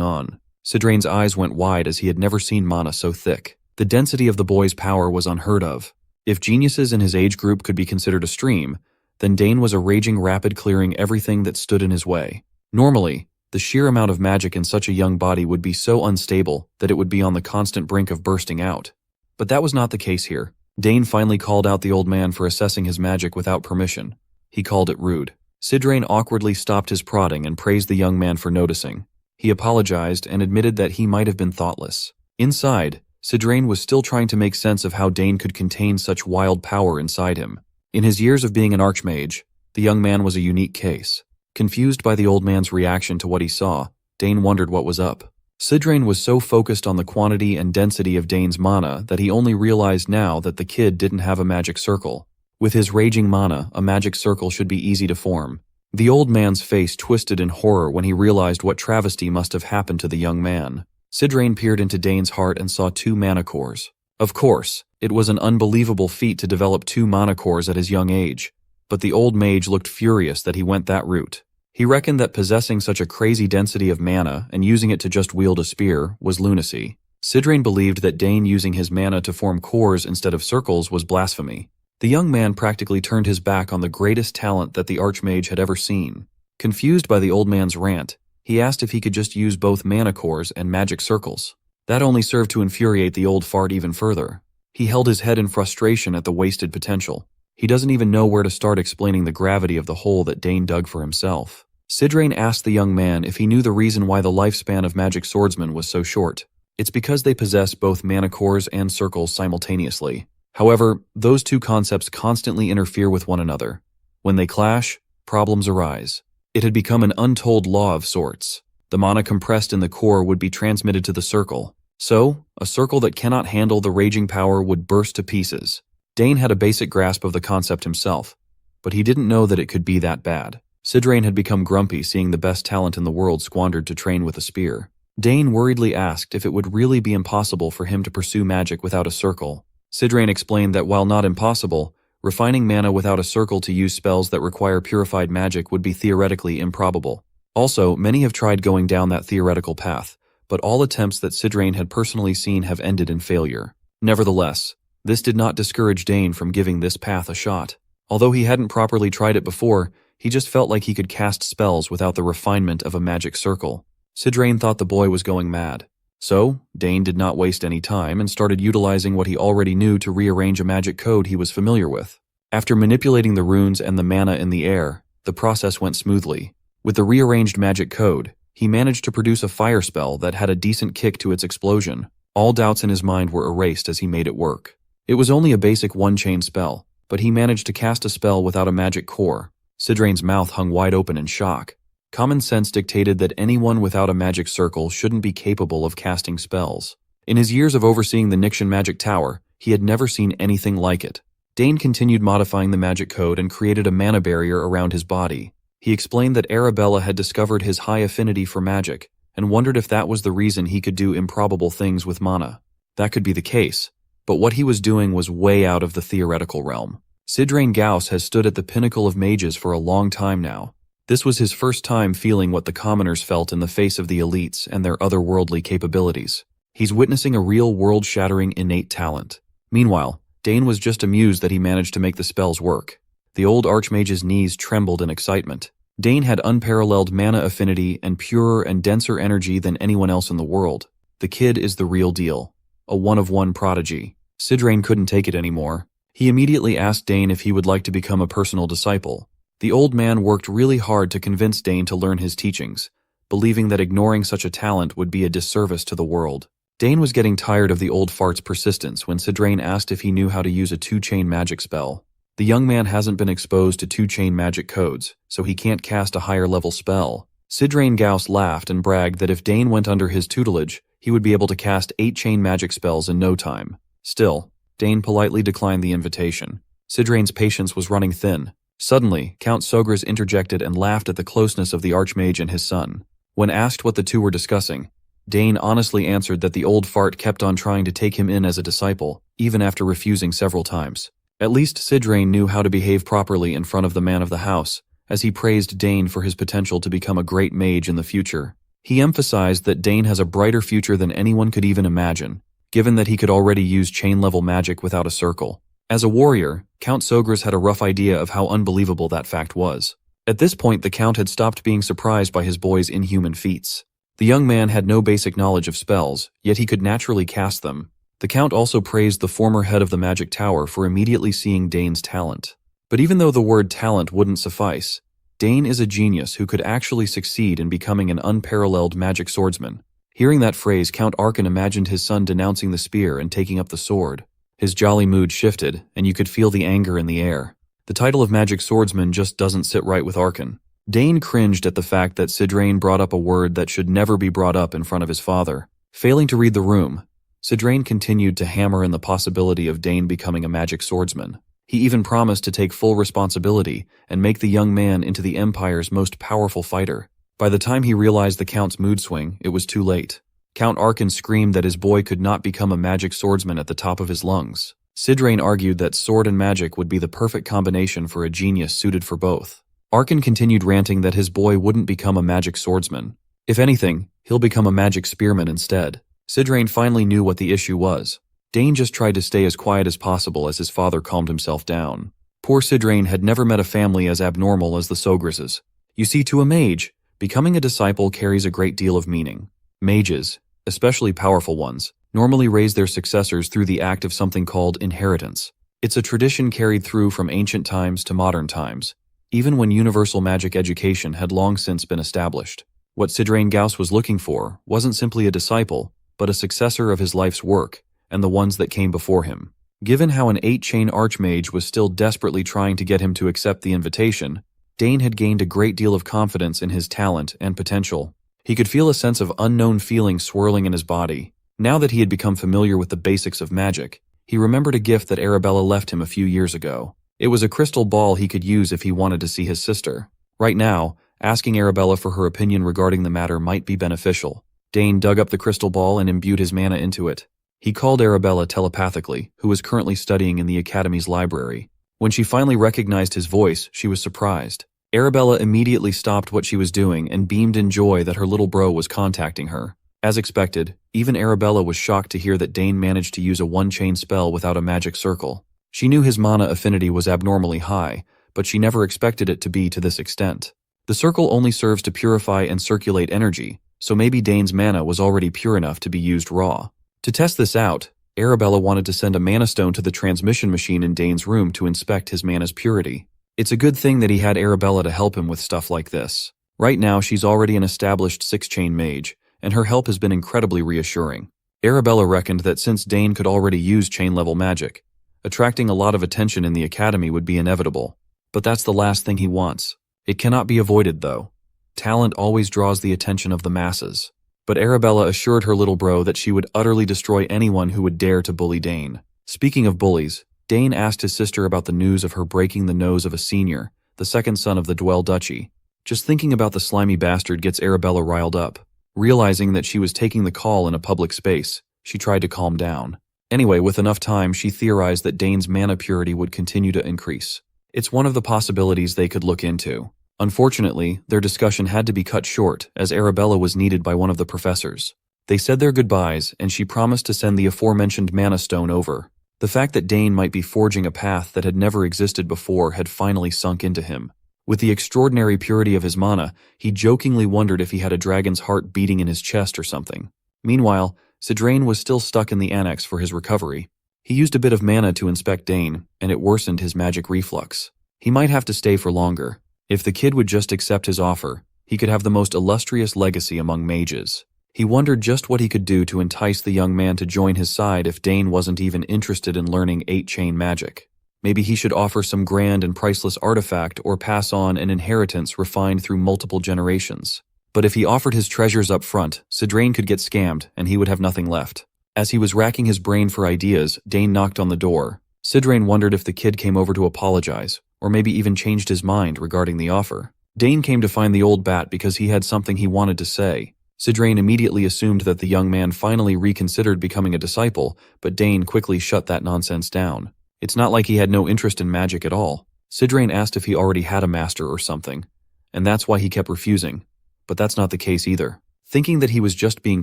on. Sidrain's eyes went wide as he had never seen mana so thick. The density of the boy's power was unheard of. If geniuses in his age group could be considered a stream, then Dane was a raging rapid clearing everything that stood in his way. Normally, the sheer amount of magic in such a young body would be so unstable that it would be on the constant brink of bursting out. But that was not the case here. Dane finally called out the old man for assessing his magic without permission. He called it rude. Sidrain awkwardly stopped his prodding and praised the young man for noticing. He apologized and admitted that he might have been thoughtless. Inside, Sidrain was still trying to make sense of how Dane could contain such wild power inside him. In his years of being an archmage, the young man was a unique case. Confused by the old man's reaction to what he saw, Dane wondered what was up. Sidrain was so focused on the quantity and density of Dane's mana that he only realized now that the kid didn't have a magic circle. With his raging mana, a magic circle should be easy to form. The old man's face twisted in horror when he realized what travesty must have happened to the young man. Sidrain peered into Dane's heart and saw 2 mana cores. Of course, it was an unbelievable feat to develop 2 mana cores at his young age, but the old mage looked furious that he went that route. He reckoned that possessing such a crazy density of mana and using it to just wield a spear was lunacy. Sidrain believed that Dane using his mana to form cores instead of circles was blasphemy. The young man practically turned his back on the greatest talent that the archmage had ever seen. Confused by the old man's rant, he asked if he could just use both mana cores and magic circles. That only served to infuriate the old fart even further. He held his head in frustration at the wasted potential. He doesn't even know where to start explaining the gravity of the hole that Dane dug for himself. Sidrain asked the young man if he knew the reason why the lifespan of magic swordsmen was so short. It's because they possess both mana cores and circles simultaneously. However, those 2 concepts constantly interfere with one another. When they clash, problems arise. It had become an untold law of sorts. The mana compressed in the core would be transmitted to the circle. So, a circle that cannot handle the raging power would burst to pieces. Dane had a basic grasp of the concept himself, but he didn't know that it could be that bad. Sidrain had become grumpy seeing the best talent in the world squandered to train with a spear. Dane worriedly asked if it would really be impossible for him to pursue magic without a circle. Sidrain explained that while not impossible, refining mana without a circle to use spells that require purified magic would be theoretically improbable. Also, many have tried going down that theoretical path, but all attempts that Sidrain had personally seen have ended in failure. Nevertheless, this did not discourage Dane from giving this path a shot. Although he hadn't properly tried it before, he just felt like he could cast spells without the refinement of a magic circle. Sidrain thought the boy was going mad. So, Dane did not waste any time and started utilizing what he already knew to rearrange a magic code he was familiar with. After manipulating the runes and the mana in the air, the process went smoothly. With the rearranged magic code, he managed to produce a fire spell that had a decent kick to its explosion. All doubts in his mind were erased as he made it work. It was only a basic one-chain spell, but he managed to cast a spell without a magic core. Sidrain's mouth hung wide open in shock. Common sense dictated that anyone without a magic circle shouldn't be capable of casting spells. In his years of overseeing the Nixian magic tower, he had never seen anything like it. Dane continued modifying the magic code and created a mana barrier around his body. He explained that Arabella had discovered his high affinity for magic, and wondered if that was the reason he could do improbable things with mana. That could be the case, but what he was doing was way out of the theoretical realm. Sidrain Gauss has stood at the pinnacle of mages for a long time now. This was his first time feeling what the commoners felt in the face of the elites and their otherworldly capabilities. He's witnessing a real world-shattering innate talent. Meanwhile, Dane was just amused that he managed to make the spells work. The old archmage's knees trembled in excitement. Dane had unparalleled mana affinity and purer and denser energy than anyone else in the world. The kid is the real deal. A one-of-one prodigy. Sidrain couldn't take it anymore. He immediately asked Dane if he would like to become a personal disciple. The old man worked really hard to convince Dane to learn his teachings, believing that ignoring such a talent would be a disservice to the world. Dane was getting tired of the old fart's persistence when Sidrain asked if he knew how to use a two-chain magic spell. The young man hasn't been exposed to two-chain magic codes, so he can't cast a higher-level spell. Sidrain Gauss laughed and bragged that if Dane went under his tutelage, he would be able to cast 8-chain magic spells in no time. Still, Dane politely declined the invitation. Sidrain's patience was running thin. Suddenly, Count Sogras interjected and laughed at the closeness of the Archmage and his son. When asked what the two were discussing, Dane honestly answered that the old fart kept on trying to take him in as a disciple, even after refusing several times. At least Sidrain knew how to behave properly in front of the man of the house, as he praised Dane for his potential to become a great mage in the future. He emphasized that Dane has a brighter future than anyone could even imagine, given that he could already use chain-level magic without a circle. As a warrior, Count Sogras had a rough idea of how unbelievable that fact was. At this point, the Count had stopped being surprised by his boy's inhuman feats. The young man had no basic knowledge of spells, yet he could naturally cast them. The Count also praised the former head of the magic tower for immediately seeing Dane's talent. But even though the word talent wouldn't suffice, Dane is a genius who could actually succeed in becoming an unparalleled magic swordsman. Hearing that phrase, Count Arkan imagined his son denouncing the spear and taking up the sword. His jolly mood shifted, and you could feel the anger in the air. The title of magic swordsman just doesn't sit right with Arkan. Dane cringed at the fact that Sidrain brought up a word that should never be brought up in front of his father. Failing to read the room, Sidrain continued to hammer in the possibility of Dane becoming a magic swordsman. He even promised to take full responsibility and make the young man into the Empire's most powerful fighter. By the time he realized the Count's mood swing, it was too late. Count Arkan screamed that his boy could not become a magic swordsman at the top of his lungs. Sidrain argued that sword and magic would be the perfect combination for a genius suited for both. Arkan continued ranting that his boy wouldn't become a magic swordsman. If anything, he'll become a magic spearman instead. Sidrain finally knew what the issue was. Dane just tried to stay as quiet as possible as his father calmed himself down. Poor Sidrain had never met a family as abnormal as the Sograses. You see, to a mage, becoming a disciple carries a great deal of meaning. Mages, especially powerful ones, normally raise their successors through the act of something called inheritance. It's a tradition carried through from ancient times to modern times, even when universal magic education had long since been established. What Sidrain Gauss was looking for wasn't simply a disciple, but a successor of his life's work, and the ones that came before him. Given how an 8-chain archmage was still desperately trying to get him to accept the invitation, Dane had gained a great deal of confidence in his talent and potential. He could feel a sense of unknown feeling swirling in his body. Now that he had become familiar with the basics of magic, he remembered a gift that Arabella left him a few years ago. It was a crystal ball he could use if he wanted to see his sister. Right now, asking Arabella for her opinion regarding the matter might be beneficial. Dane dug up the crystal ball and imbued his mana into it. He called Arabella telepathically, who was currently studying in the Academy's library. When she finally recognized his voice, she was surprised. Arabella immediately stopped what she was doing and beamed in joy that her little bro was contacting her. As expected, even Arabella was shocked to hear that Dane managed to use a one-chain spell without a magic circle. She knew his mana affinity was abnormally high, but she never expected it to be to this extent. The circle only serves to purify and circulate energy, so maybe Dane's mana was already pure enough to be used raw. To test this out, Arabella wanted to send a mana stone to the transmission machine in Dane's room to inspect his mana's purity. It's a good thing that he had Arabella to help him with stuff like this. Right now, she's already an established 6-chain mage, and her help has been incredibly reassuring. Arabella reckoned that since Dane could already use chain-level magic, attracting a lot of attention in the academy would be inevitable. But that's the last thing he wants. It cannot be avoided, though. Talent always draws the attention of the masses. But Arabella assured her little bro that she would utterly destroy anyone who would dare to bully Dane. Speaking of bullies, Dane asked his sister about the news of her breaking the nose of a senior, the second son of the Dwell Duchy. Just thinking about the slimy bastard gets Arabella riled up. Realizing that she was taking the call in a public space, she tried to calm down. Anyway, with enough time, she theorized that Dane's mana purity would continue to increase. It's one of the possibilities they could look into. Unfortunately, their discussion had to be cut short, as Arabella was needed by one of the professors. They said their goodbyes, and she promised to send the aforementioned mana stone over. The fact that Dane might be forging a path that had never existed before had finally sunk into him. With the extraordinary purity of his mana, he jokingly wondered if he had a dragon's heart beating in his chest or something. Meanwhile, Sidrain was still stuck in the annex for his recovery. He used a bit of mana to inspect Dane, and it worsened his magic reflux. He might have to stay for longer. If the kid would just accept his offer, he could have the most illustrious legacy among mages. He wondered just what he could do to entice the young man to join his side if Dane wasn't even interested in learning 8-chain magic. Maybe he should offer some grand and priceless artifact or pass on an inheritance refined through multiple generations. But if he offered his treasures up front, Sidrain could get scammed and he would have nothing left. As he was racking his brain for ideas, Dane knocked on the door. Sidrain wondered if the kid came over to apologize, or maybe even changed his mind regarding the offer. Dane came to find the old bat because he had something he wanted to say. Sidrain immediately assumed that the young man finally reconsidered becoming a disciple, but Dane quickly shut that nonsense down. It's not like he had no interest in magic at all. Sidrain asked if he already had a master or something, and that's why he kept refusing. But that's not the case either. Thinking that he was just being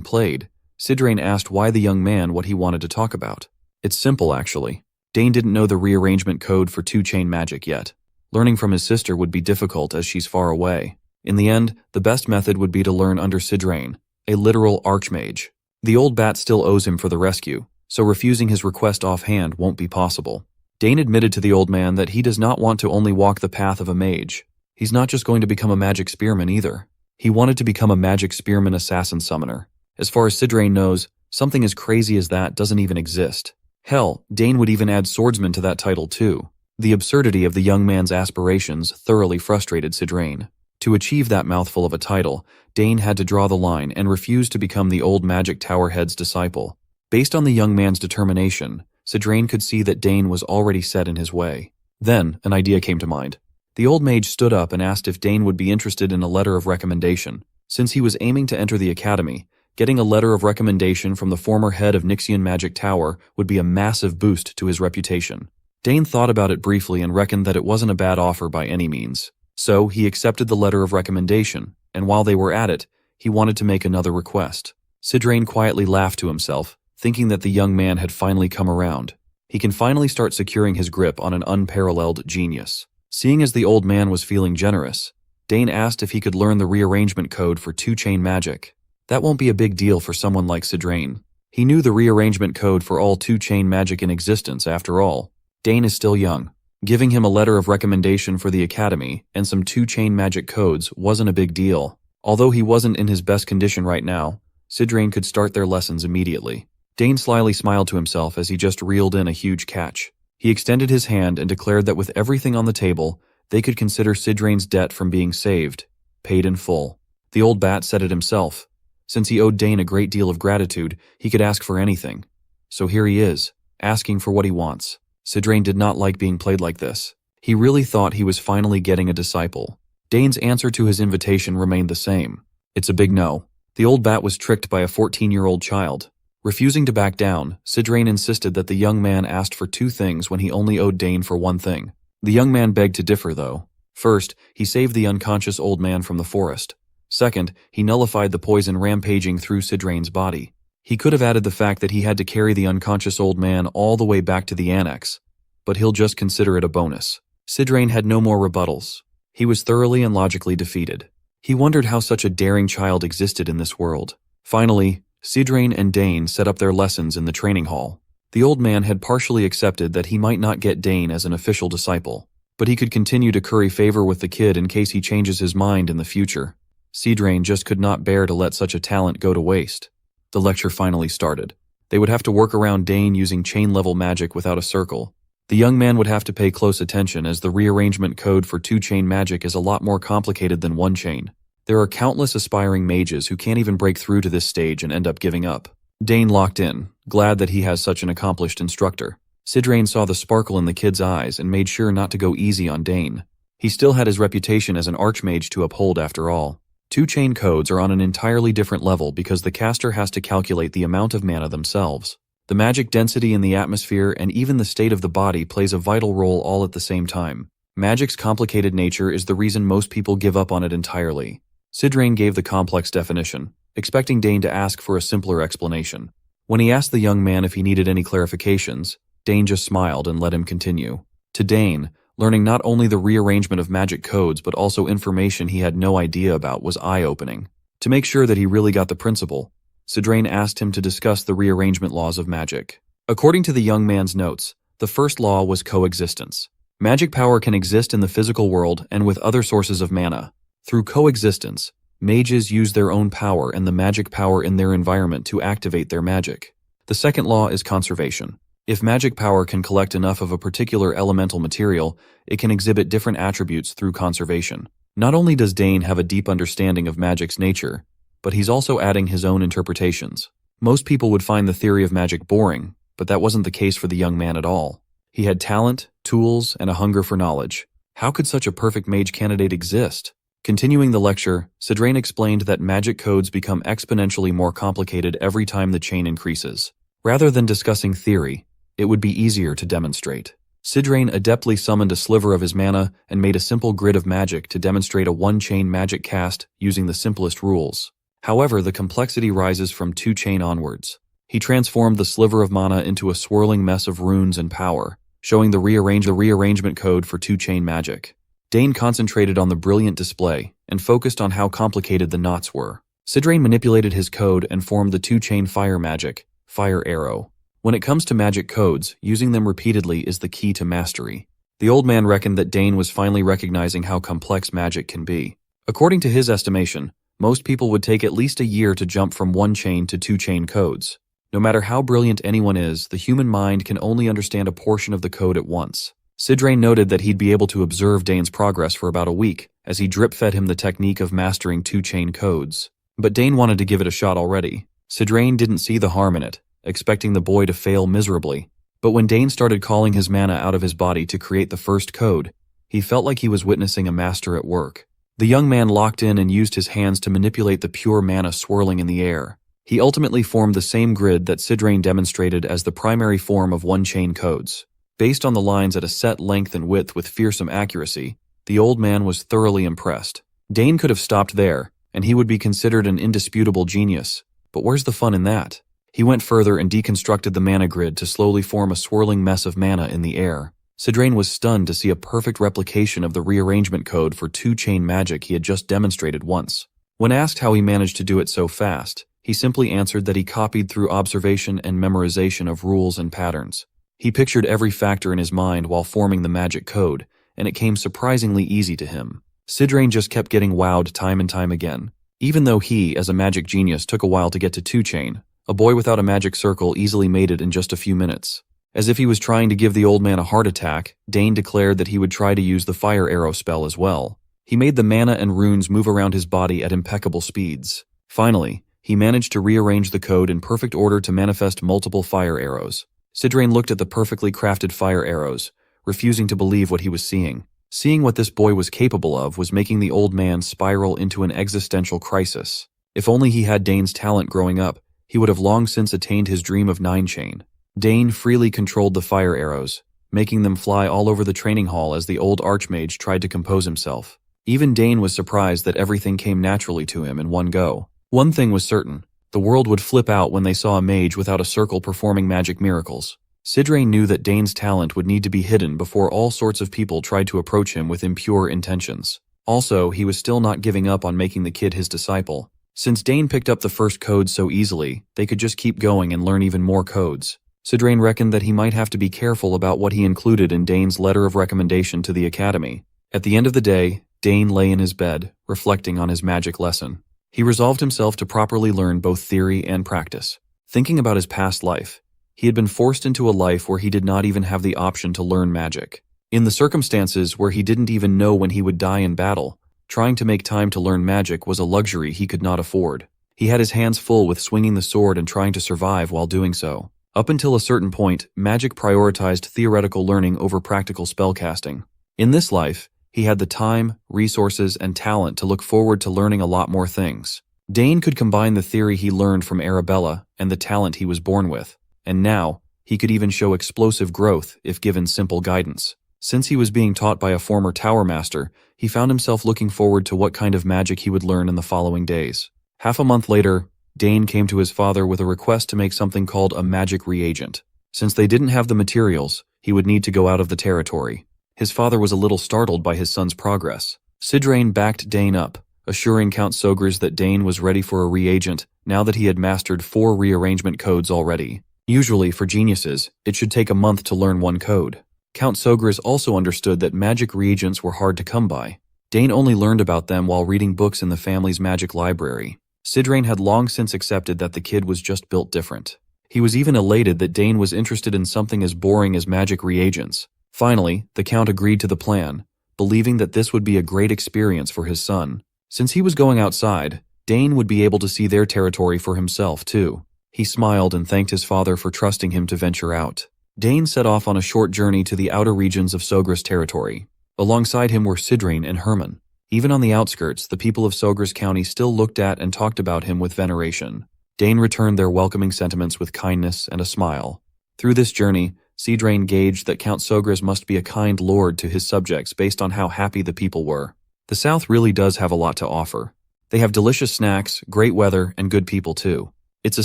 played, Sidrain asked why the young man what he wanted to talk about. It's simple, actually. Dane didn't know the rearrangement code for 2-chain magic yet. Learning from his sister would be difficult as she's far away. In the end, the best method would be to learn under Sidrain, a literal archmage. The old bat still owes him for the rescue, so refusing his request offhand won't be possible. Dane admitted to the old man that he does not want to only walk the path of a mage. He's not just going to become a magic spearman either. He wanted to become a magic spearman assassin summoner. As far as Sidrain knows, something as crazy as that doesn't even exist. Hell, Dane would even add swordsman to that title too. The absurdity of the young man's aspirations thoroughly frustrated Sidrain. To achieve that mouthful of a title, Dane had to draw the line and refuse to become the old magic tower head's disciple. Based on the young man's determination, Sidrain could see that Dane was already set in his way. Then, an idea came to mind. The old mage stood up and asked if Dane would be interested in a letter of recommendation. Since he was aiming to enter the academy, getting a letter of recommendation from the former head of Nixian Magic Tower would be a massive boost to his reputation. Dane thought about it briefly and reckoned that it wasn't a bad offer by any means. So, he accepted the letter of recommendation, and while they were at it, he wanted to make another request. Sidrain quietly laughed to himself, thinking that the young man had finally come around. He can finally start securing his grip on an unparalleled genius. Seeing as the old man was feeling generous, Dane asked if he could learn the rearrangement code for 2-chain magic. That won't be a big deal for someone like Sidrain. He knew the rearrangement code for all 2-chain magic in existence after all. Dane is still young. Giving him a letter of recommendation for the academy and some 2-chain magic codes wasn't a big deal. Although he wasn't in his best condition right now, Sidrain could start their lessons immediately. Dane slyly smiled to himself as he just reeled in a huge catch. He extended his hand and declared that with everything on the table, they could consider Sidrain's debt from being saved, paid in full. The old bat said it himself. Since he owed Dane a great deal of gratitude, he could ask for anything. So here he is, asking for what he wants. Sidrain did not like being played like this. He really thought he was finally getting a disciple. Dane's answer to his invitation remained the same. It's a big no. The old bat was tricked by a 14-year-old child. Refusing to back down, Sidrain insisted that the young man asked for 2 things when he only owed Dane for 1 thing. The young man begged to differ, though. First, he saved the unconscious old man from the forest. Second, he nullified the poison rampaging through Sidrain's body. He could have added the fact that he had to carry the unconscious old man all the way back to the annex, but he'll just consider it a bonus. Sidrain had no more rebuttals. He was thoroughly and logically defeated. He wondered how such a daring child existed in this world. Finally, Sidrain and Dane set up their lessons in the training hall. The old man had partially accepted that he might not get Dane as an official disciple, but he could continue to curry favor with the kid in case he changes his mind in the future. Sidrain just could not bear to let such a talent go to waste. The lecture finally started. They would have to work around Dane using chain-level magic without a circle. The young man would have to pay close attention as the rearrangement code for two-chain magic is a lot more complicated than one chain. There are countless aspiring mages who can't even break through to this stage and end up giving up. Dane locked in, glad that he has such an accomplished instructor. Sidrain saw the sparkle in the kid's eyes and made sure not to go easy on Dane. He still had his reputation as an archmage to uphold after all. Two-chain codes are on an entirely different level because the caster has to calculate the amount of mana themselves. The magic density in the atmosphere and even the state of the body plays a vital role all at the same time. Magic's complicated nature is the reason most people give up on it entirely. Sidrain gave the complex definition, expecting Dane to ask for a simpler explanation. When he asked the young man if he needed any clarifications, Dane just smiled and let him continue. To Dane, learning not only the rearrangement of magic codes but also information he had no idea about was eye-opening. To make sure that he really got the principle, Sidrain asked him to discuss the rearrangement laws of magic. According to the young man's notes, the first law was coexistence. Magic power can exist in the physical world and with other sources of mana. Through coexistence, mages use their own power and the magic power in their environment to activate their magic. The second law is conservation. If magic power can collect enough of a particular elemental material, it can exhibit different attributes through conservation. Not only does Dane have a deep understanding of magic's nature, but he's also adding his own interpretations. Most people would find the theory of magic boring, but that wasn't the case for the young man at all. He had talent, tools, and a hunger for knowledge. How could such a perfect mage candidate exist? Continuing the lecture, Sidrain explained that magic codes become exponentially more complicated every time the chain increases. Rather than discussing theory, it would be easier to demonstrate. Sidrain adeptly summoned a sliver of his mana and made a simple grid of magic to demonstrate a one-chain magic cast using the simplest rules. However, the complexity rises from two-chain onwards. He transformed the sliver of mana into a swirling mess of runes and power, showing the rearrangement code for two-chain magic. Dane concentrated on the brilliant display and focused on how complicated the knots were. Sidrain manipulated his code and formed the two-chain fire magic, Fire Arrow. When it comes to magic codes, using them repeatedly is the key to mastery. The old man reckoned that Dane was finally recognizing how complex magic can be. According to his estimation, most people would take at least a year to jump from one-chain to two-chain codes. No matter how brilliant anyone is, the human mind can only understand a portion of the code at once. Sidrain noted that he'd be able to observe Dane's progress for about a week, as he drip-fed him the technique of mastering two-chain codes. But Dane wanted to give it a shot already. Sidrain didn't see the harm in it, expecting the boy to fail miserably. But when Dane started calling his mana out of his body to create the first code, he felt like he was witnessing a master at work. The young man locked in and used his hands to manipulate the pure mana swirling in the air. He ultimately formed the same grid that Sidrain demonstrated as the primary form of one-chain codes. Based on the lines at a set length and width with fearsome accuracy, the old man was thoroughly impressed. Dane could have stopped there, and he would be considered an indisputable genius. But where's the fun in that? He went further and deconstructed the mana grid to slowly form a swirling mess of mana in the air. Sidrain was stunned to see a perfect replication of the rearrangement code for two-chain magic he had just demonstrated once. When asked how he managed to do it so fast, he simply answered that he copied through observation and memorization of rules and patterns. He pictured every factor in his mind while forming the magic code, and it came surprisingly easy to him. Sidrain just kept getting wowed time and time again. Even though he, as a magic genius, took a while to get to two-chain, a boy without a magic circle easily made it in just a few minutes. As if he was trying to give the old man a heart attack, Dane declared that he would try to use the Fire Arrow spell as well. He made the mana and runes move around his body at impeccable speeds. Finally, he managed to rearrange the code in perfect order to manifest multiple fire arrows. Sidrain looked at the perfectly crafted fire arrows, refusing to believe what he was seeing. Seeing what this boy was capable of was making the old man spiral into an existential crisis. If only he had Dane's talent growing up, he would have long since attained his dream of 9-chain. Dane freely controlled the fire arrows, making them fly all over the training hall as the old archmage tried to compose himself. Even Dane was surprised that everything came naturally to him in one go. One thing was certain. The world would flip out when they saw a mage without a circle performing magic miracles. Sidrain knew that Dane's talent would need to be hidden before all sorts of people tried to approach him with impure intentions. Also, he was still not giving up on making the kid his disciple. Since Dane picked up the first code so easily, they could just keep going and learn even more codes. Sidrain reckoned that he might have to be careful about what he included in Dane's letter of recommendation to the academy. At the end of the day, Dane lay in his bed, reflecting on his magic lesson. He resolved himself to properly learn both theory and practice. Thinking about his past life, he had been forced into a life where he did not even have the option to learn magic. In the circumstances where he didn't even know when he would die in battle, trying to make time to learn magic was a luxury he could not afford. He had his hands full with swinging the sword and trying to survive while doing so. Up until a certain point, magic prioritized theoretical learning over practical spellcasting. In this life, he had the time, resources, and talent to look forward to learning a lot more things. Dane could combine the theory he learned from Arabella and the talent he was born with, and now, he could even show explosive growth if given simple guidance. Since he was being taught by a former tower master, he found himself looking forward to what kind of magic he would learn in the following days. Half a month later, Dane came to his father with a request to make something called a magic reagent. Since they didn't have the materials, he would need to go out of the territory. His father was a little startled by his son's progress. Sidrain backed Dane up, assuring Count Sogres that Dane was ready for a reagent now that he had mastered 4 rearrangement codes already. Usually, for geniuses, it should take a month to learn one code. Count Sogres also understood that magic reagents were hard to come by. Dane only learned about them while reading books in the family's magic library. Sidrain had long since accepted that the kid was just built different. He was even elated that Dane was interested in something as boring as magic reagents. Finally, the Count agreed to the plan, believing that this would be a great experience for his son. Since he was going outside, Dane would be able to see their territory for himself, too. He smiled and thanked his father for trusting him to venture out. Dane set off on a short journey to the outer regions of Sogres territory. Alongside him were Sidrain and Herman. Even on the outskirts, the people of Sogres County still looked at and talked about him with veneration. Dane returned their welcoming sentiments with kindness and a smile. Through this journey, Sidrain gauged that Count Sogres must be a kind lord to his subjects based on how happy the people were. The South really does have a lot to offer. They have delicious snacks, great weather, and good people too. It's a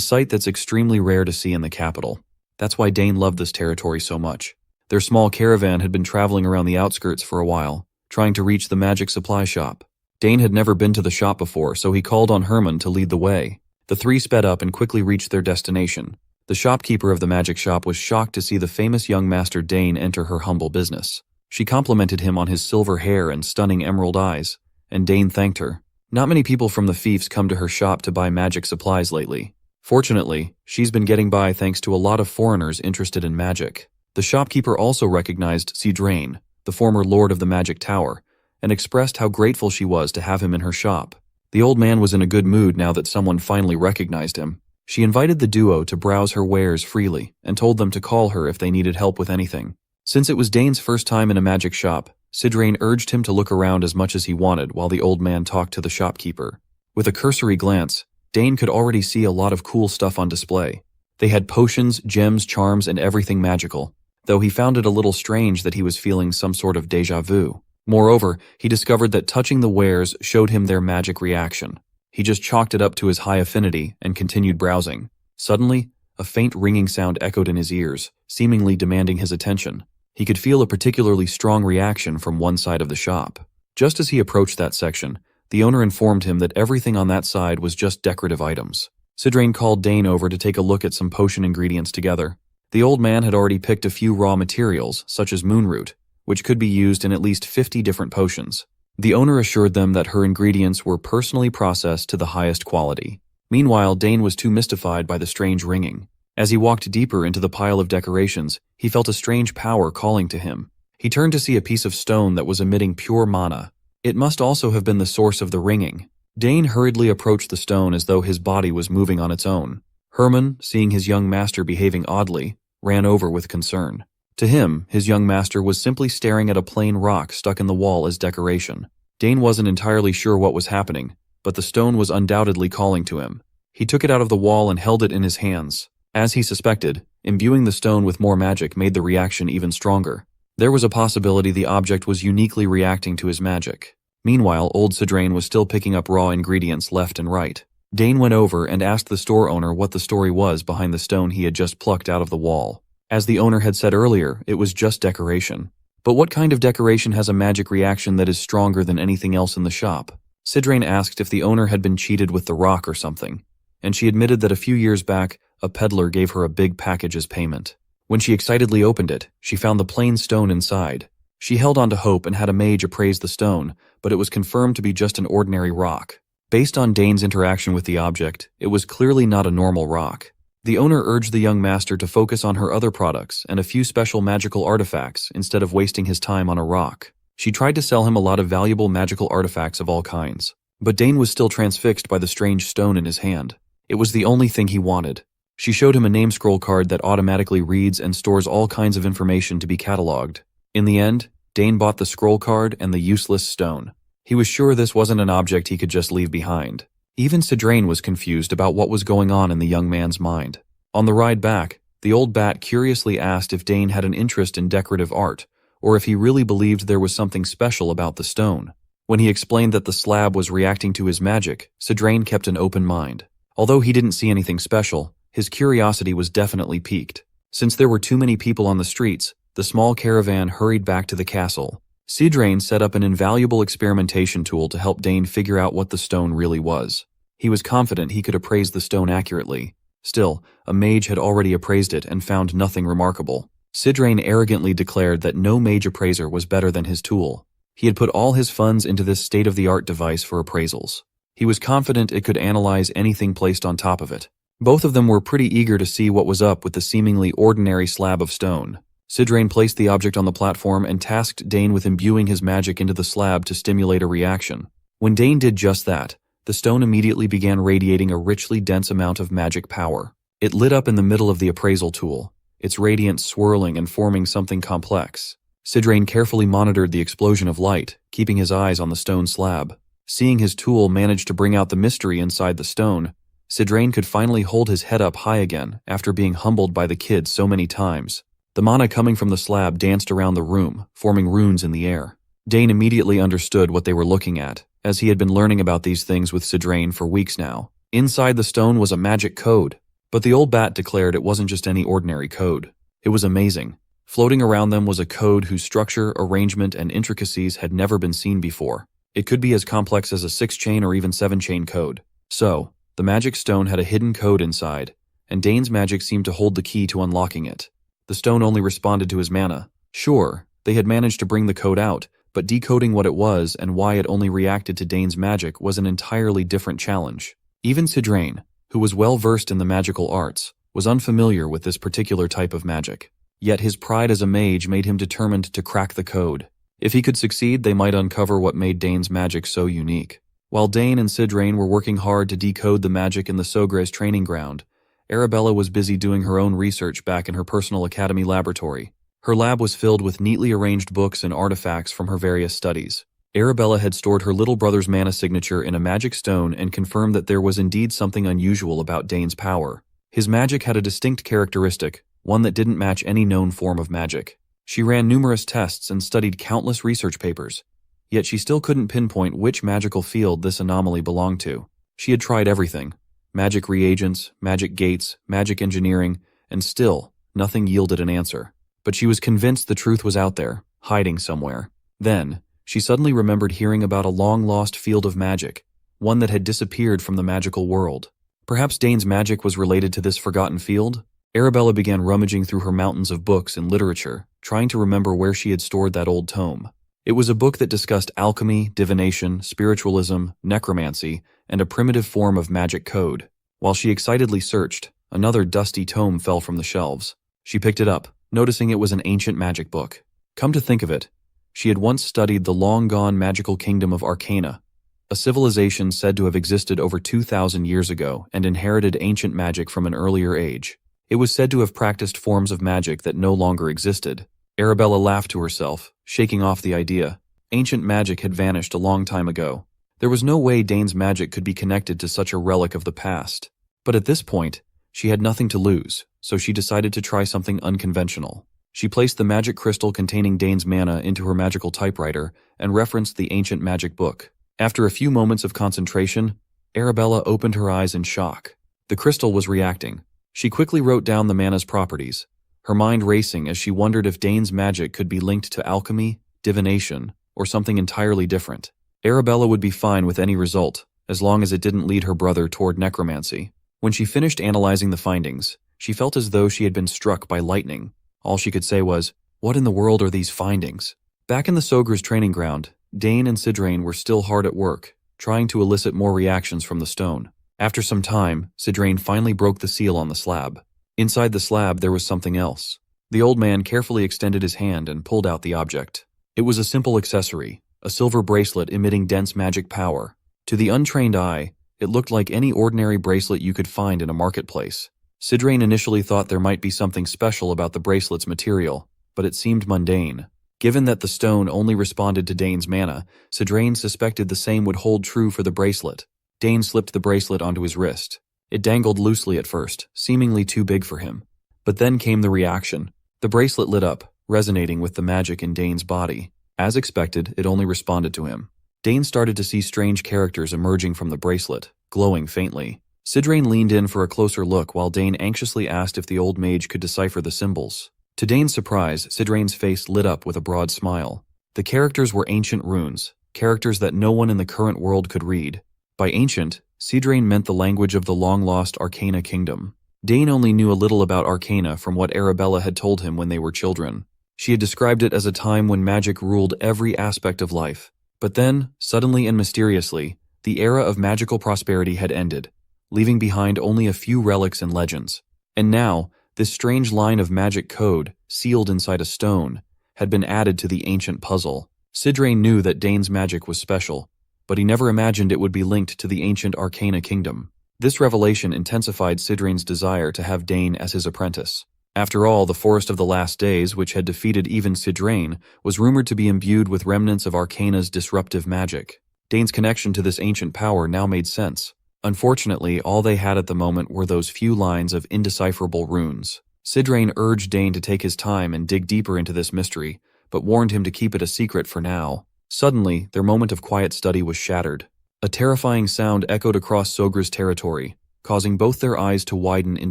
sight that's extremely rare to see in the capital. That's why Dane loved this territory so much. Their small caravan had been traveling around the outskirts for a while, trying to reach the magic supply shop. Dane had never been to the shop before, so he called on Herman to lead the way. The three sped up and quickly reached their destination. The shopkeeper of the magic shop was shocked to see the famous young master Dane enter her humble business. She complimented him on his silver hair and stunning emerald eyes, and Dane thanked her. Not many people from the fiefs come to her shop to buy magic supplies lately. Fortunately, she's been getting by thanks to a lot of foreigners interested in magic. The shopkeeper also recognized Sidrain, the former lord of the magic tower, and expressed how grateful she was to have him in her shop. The old man was in a good mood now that someone finally recognized him. She invited the duo to browse her wares freely and told them to call her if they needed help with anything. Since it was Dane's first time in a magic shop, Sidrain urged him to look around as much as he wanted while the old man talked to the shopkeeper. With a cursory glance, Dane could already see a lot of cool stuff on display. They had potions, gems, charms, and everything magical, though he found it a little strange that he was feeling some sort of déjà vu. Moreover, he discovered that touching the wares showed him their magic reaction. He just chalked it up to his high affinity and continued browsing. Suddenly, a faint ringing sound echoed in his ears, seemingly demanding his attention. He could feel a particularly strong reaction from one side of the shop. Just as he approached that section, the owner informed him that everything on that side was just decorative items. Sidrain called Dane over to take a look at some potion ingredients together. The old man had already picked a few raw materials, such as moonroot, which could be used in at least 50 different potions. The owner assured them that her ingredients were personally processed to the highest quality. Meanwhile, Dane was too mystified by the strange ringing. As he walked deeper into the pile of decorations, he felt a strange power calling to him. He turned to see a piece of stone that was emitting pure mana. It must also have been the source of the ringing. Dane hurriedly approached the stone as though his body was moving on its own. Herman, seeing his young master behaving oddly, ran over with concern. To him, his young master was simply staring at a plain rock stuck in the wall as decoration. Dane wasn't entirely sure what was happening, but the stone was undoubtedly calling to him. He took it out of the wall and held it in his hands. As he suspected, imbuing the stone with more magic made the reaction even stronger. There was a possibility the object was uniquely reacting to his magic. Meanwhile, old Sidrain was still picking up raw ingredients left and right. Dane went over and asked the store owner what the story was behind the stone he had just plucked out of the wall. As the owner had said earlier, it was just decoration. But what kind of decoration has a magic reaction that is stronger than anything else in the shop? Sidrain asked if the owner had been cheated with the rock or something, and she admitted that a few years back, a peddler gave her a big package as payment. When she excitedly opened it, she found the plain stone inside. She held on to hope and had a mage appraise the stone, but it was confirmed to be just an ordinary rock. Based on Dane's interaction with the object, it was clearly not a normal rock. The owner urged the young master to focus on her other products and a few special magical artifacts instead of wasting his time on a rock. She tried to sell him a lot of valuable magical artifacts of all kinds, but Dane was still transfixed by the strange stone in his hand. It was the only thing he wanted. She showed him a name scroll card that automatically reads and stores all kinds of information to be cataloged. In the end, Dane bought the scroll card and the useless stone. He was sure this wasn't an object he could just leave behind. Even Sidrain was confused about what was going on in the young man's mind. On the ride back, the old bat curiously asked if Dane had an interest in decorative art, or if he really believed there was something special about the stone. When he explained that the slab was reacting to his magic, Sidrain kept an open mind. Although he didn't see anything special, his curiosity was definitely piqued. Since there were too many people on the streets, the small caravan hurried back to the castle. Sidrain set up an invaluable experimentation tool to help Dane figure out what the stone really was. He was confident he could appraise the stone accurately. Still, a mage had already appraised it and found nothing remarkable. Sidrain arrogantly declared that no mage appraiser was better than his tool. He had put all his funds into this state-of-the-art device for appraisals. He was confident it could analyze anything placed on top of it. Both of them were pretty eager to see what was up with the seemingly ordinary slab of stone. Sidrain placed the object on the platform and tasked Dane with imbuing his magic into the slab to stimulate a reaction. When Dane did just that, the stone immediately began radiating a richly dense amount of magic power. It lit up in the middle of the appraisal tool, its radiance swirling and forming something complex. Sidrain carefully monitored the explosion of light, keeping his eyes on the stone slab. Seeing his tool manage to bring out the mystery inside the stone, Sidrain could finally hold his head up high again after being humbled by the kid so many times. The mana coming from the slab danced around the room, forming runes in the air. Dane immediately understood what they were looking at, as he had been learning about these things with Sidrain for weeks now. Inside the stone was a magic code, but the old bat declared it wasn't just any ordinary code. It was amazing. Floating around them was a code whose structure, arrangement, and intricacies had never been seen before. It could be as complex as a 6-chain or even 7-chain code. So, the magic stone had a hidden code inside, and Dane's magic seemed to hold the key to unlocking it. The stone only responded to his mana. Sure, they had managed to bring the code out, but decoding what it was and why it only reacted to Dane's magic was an entirely different challenge. Even Sidrain, who was well versed in the magical arts, was unfamiliar with this particular type of magic. Yet his pride as a mage made him determined to crack the code. If he could succeed, they might uncover what made Dane's magic so unique. While Dane and Sidrain were working hard to decode the magic in the Sogre's training ground, Arabella was busy doing her own research back in her personal academy laboratory. Her lab was filled with neatly arranged books and artifacts from her various studies. Arabella had stored her little brother's mana signature in a magic stone and confirmed that there was indeed something unusual about Dane's power. His magic had a distinct characteristic, one that didn't match any known form of magic. She ran numerous tests and studied countless research papers, yet she still couldn't pinpoint which magical field this anomaly belonged to. She had tried everything: magic reagents, magic gates, magic engineering, and still, nothing yielded an answer. But she was convinced the truth was out there, hiding somewhere. Then, she suddenly remembered hearing about a long-lost field of magic, one that had disappeared from the magical world. Perhaps Dane's magic was related to this forgotten field? Arabella began rummaging through her mountains of books and literature, trying to remember where she had stored that old tome. It was a book that discussed alchemy, divination, spiritualism, necromancy, and a primitive form of magic code. While she excitedly searched, another dusty tome fell from the shelves. She picked it up, noticing it was an ancient magic book. Come to think of it, she had once studied the long-gone magical kingdom of Arcana, a civilization said to have existed over 2,000 years ago and inherited ancient magic from an earlier age. It was said to have practiced forms of magic that no longer existed. Arabella laughed to herself, shaking off the idea. Ancient magic had vanished a long time ago. There was no way Dane's magic could be connected to such a relic of the past. But at this point, she had nothing to lose, so she decided to try something unconventional. She placed the magic crystal containing Dane's mana into her magical typewriter and referenced the ancient magic book. After a few moments of concentration, Arabella opened her eyes in shock. The crystal was reacting. She quickly wrote down the mana's properties, her mind racing as she wondered if Dane's magic could be linked to alchemy, divination, or something entirely different. Arabella would be fine with any result, as long as it didn't lead her brother toward necromancy. When she finished analyzing the findings, she felt as though she had been struck by lightning. All she could say was, "What in the world are these findings?" Back in the Sogre's training ground, Dane and Sidrain were still hard at work, trying to elicit more reactions from the stone. After some time, Sidrain finally broke the seal on the slab. Inside the slab there was something else. The old man carefully extended his hand and pulled out the object. It was a simple accessory, a silver bracelet emitting dense magic power. To the untrained eye, it looked like any ordinary bracelet you could find in a marketplace. Sidrain initially thought there might be something special about the bracelet's material, but it seemed mundane. Given that the stone only responded to Dane's mana, Sidrain suspected the same would hold true for the bracelet. Dane slipped the bracelet onto his wrist. It dangled loosely at first, seemingly too big for him. But then came the reaction. The bracelet lit up, resonating with the magic in Dane's body. As expected, it only responded to him. Dane started to see strange characters emerging from the bracelet, glowing faintly. Sidrain leaned in for a closer look while Dane anxiously asked if the old mage could decipher the symbols. To Dane's surprise, Sidrain's face lit up with a broad smile. The characters were ancient runes, characters that no one in the current world could read. By ancient, Sidrain meant the language of the long-lost Arcana kingdom. Dane only knew a little about Arcana from what Arabella had told him when they were children. She had described it as a time when magic ruled every aspect of life. But then, suddenly and mysteriously, the era of magical prosperity had ended, leaving behind only a few relics and legends. And now, this strange line of magic code, sealed inside a stone, had been added to the ancient puzzle. Sidrain knew that Dane's magic was special, but he never imagined it would be linked to the ancient Arcana kingdom. This revelation intensified Sidrain's desire to have Dane as his apprentice. After all, the Forest of the Last Days, which had defeated even Sidrain, was rumored to be imbued with remnants of Arcana's disruptive magic. Dane's connection to this ancient power now made sense. Unfortunately, all they had at the moment were those few lines of indecipherable runes. Sidrain urged Dane to take his time and dig deeper into this mystery, but warned him to keep it a secret for now. Suddenly, their moment of quiet study was shattered. A terrifying sound echoed across Sogre's territory, causing both their eyes to widen in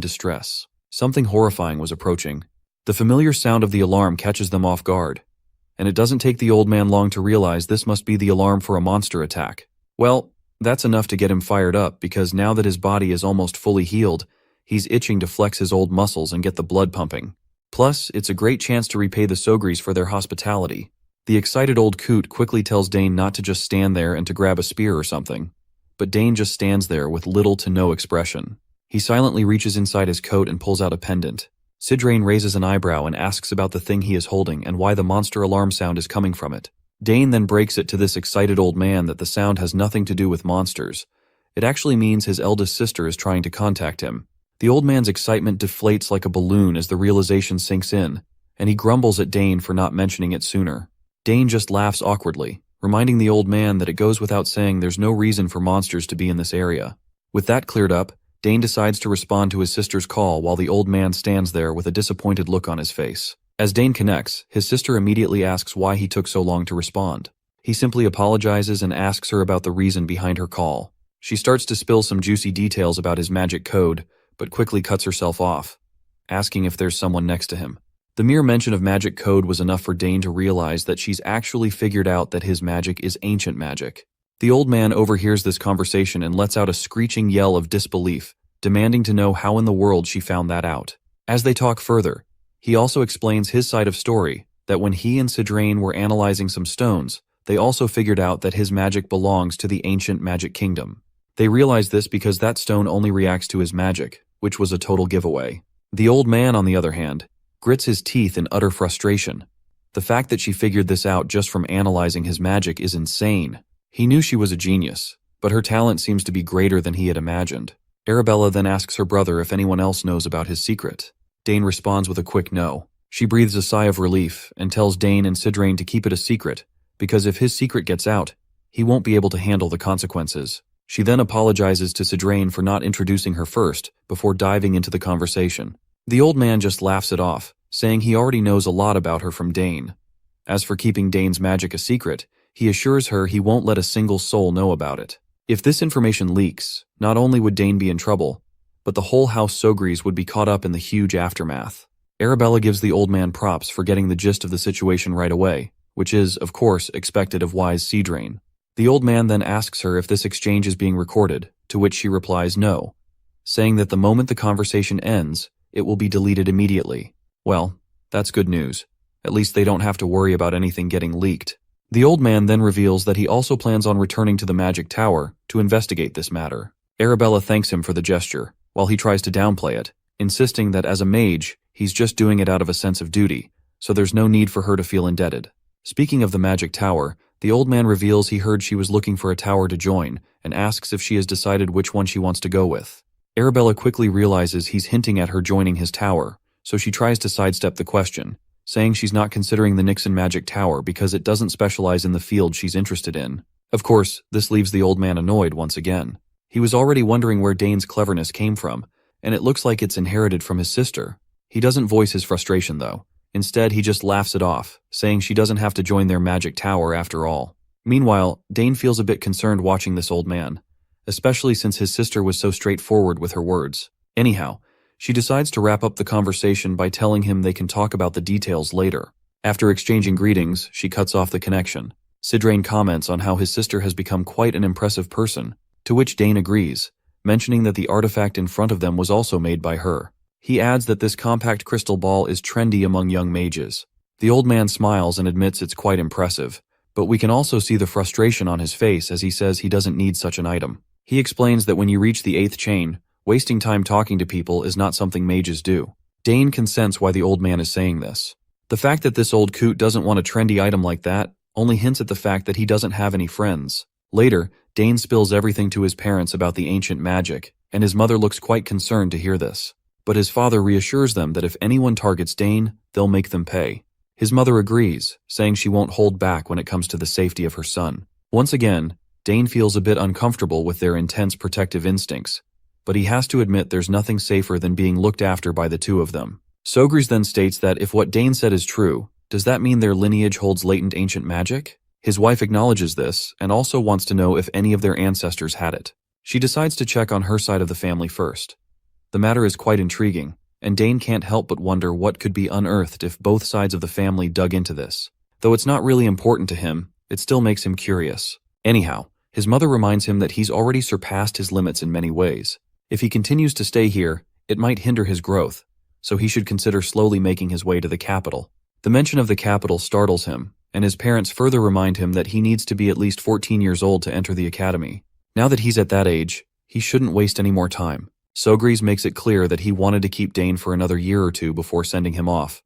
distress. Something horrifying was approaching. The familiar sound of the alarm catches them off guard, and it doesn't take the old man long to realize this must be the alarm for a monster attack. Well, that's enough to get him fired up, because now that his body is almost fully healed, he's itching to flex his old muscles and get the blood pumping. Plus, it's a great chance to repay the Sogres for their hospitality. The excited old coot quickly tells Dane not to just stand there and to grab a spear or something. But Dane just stands there with little to no expression. He silently reaches inside his coat and pulls out a pendant. Sidrain raises an eyebrow and asks about the thing he is holding and why the monster alarm sound is coming from it. Dane then breaks it to this excited old man that the sound has nothing to do with monsters. It actually means his eldest sister is trying to contact him. The old man's excitement deflates like a balloon as the realization sinks in, and he grumbles at Dane for not mentioning it sooner. Dane just laughs awkwardly, reminding the old man that it goes without saying there's no reason for monsters to be in this area. With that cleared up, Dane decides to respond to his sister's call while the old man stands there with a disappointed look on his face. As Dane connects, his sister immediately asks why he took so long to respond. He simply apologizes and asks her about the reason behind her call. She starts to spill some juicy details about his magic code, but quickly cuts herself off, asking if there's someone next to him. The mere mention of magic code was enough for Dane to realize that she's actually figured out that his magic is ancient magic. The old man overhears this conversation and lets out a screeching yell of disbelief, demanding to know how in the world she found that out. As they talk further, he also explains his side of story, that when he and Sidrain were analyzing some stones, they also figured out that his magic belongs to the ancient magic kingdom. They realized this because that stone only reacts to his magic, which was a total giveaway. The old man, on the other hand, grits his teeth in utter frustration. The fact that she figured this out just from analyzing his magic is insane. He knew she was a genius, but her talent seems to be greater than he had imagined. Arabella then asks her brother if anyone else knows about his secret. Dane responds with a quick no. She breathes a sigh of relief and tells Dane and Sidrain to keep it a secret, because if his secret gets out, he won't be able to handle the consequences. She then apologizes to Sidrain for not introducing her first, before diving into the conversation. The old man just laughs it off, saying he already knows a lot about her from Dane. As for keeping Dane's magic a secret, he assures her he won't let a single soul know about it. If this information leaks, not only would Dane be in trouble, but the whole House Sogries would be caught up in the huge aftermath. Arabella gives the old man props for getting the gist of the situation right away, which is, of course, expected of wise Seadrain. The old man then asks her if this exchange is being recorded, to which she replies no, saying that the moment the conversation ends, it will be deleted immediately. Well, that's good news. At least they don't have to worry about anything getting leaked. The old man then reveals that he also plans on returning to the Magic Tower to investigate this matter. Arabella thanks him for the gesture, while he tries to downplay it, insisting that as a mage, he's just doing it out of a sense of duty, so there's no need for her to feel indebted. Speaking of the Magic Tower, the old man reveals he heard she was looking for a tower to join and asks if she has decided which one she wants to go with. Arabella quickly realizes he's hinting at her joining his tower, so she tries to sidestep the question, saying she's not considering the Nixon Magic Tower because it doesn't specialize in the field she's interested in. Of course, this leaves the old man annoyed once again. He was already wondering where Dane's cleverness came from, and it looks like it's inherited from his sister. He doesn't voice his frustration though. Instead, he just laughs it off, saying she doesn't have to join their magic tower after all. Meanwhile, Dane feels a bit concerned watching this old man, especially since his sister was so straightforward with her words. Anyhow, she decides to wrap up the conversation by telling him they can talk about the details later. After exchanging greetings, she cuts off the connection. Seadrain comments on how his sister has become quite an impressive person, to which Dane agrees, mentioning that the artifact in front of them was also made by her. He adds that this compact crystal ball is trendy among young mages. The old man smiles and admits it's quite impressive, but we can also see the frustration on his face as he says he doesn't need such an item. He explains that when you reach the 8th chain, wasting time talking to people is not something mages do. Dane can sense why the old man is saying this. The fact that this old coot doesn't want a trendy item like that only hints at the fact that he doesn't have any friends. Later, Dane spills everything to his parents about the ancient magic, and his mother looks quite concerned to hear this. But his father reassures them that if anyone targets Dane, they'll make them pay. His mother agrees, saying she won't hold back when it comes to the safety of her son. Once again, Dane feels a bit uncomfortable with their intense protective instincts, but he has to admit there's nothing safer than being looked after by the two of them. Sogries then states that if what Dane said is true, does that mean their lineage holds latent ancient magic? His wife acknowledges this and also wants to know if any of their ancestors had it. She decides to check on her side of the family first. The matter is quite intriguing, and Dane can't help but wonder what could be unearthed if both sides of the family dug into this. Though it's not really important to him, it still makes him curious. Anyhow, his mother reminds him that he's already surpassed his limits in many ways. If he continues to stay here, it might hinder his growth, so he should consider slowly making his way to the capital. The mention of the capital startles him, and his parents further remind him that he needs to be at least 14 years old to enter the academy. Now that he's at that age, he shouldn't waste any more time. Sogries makes it clear that he wanted to keep Dane for another year or two before sending him off,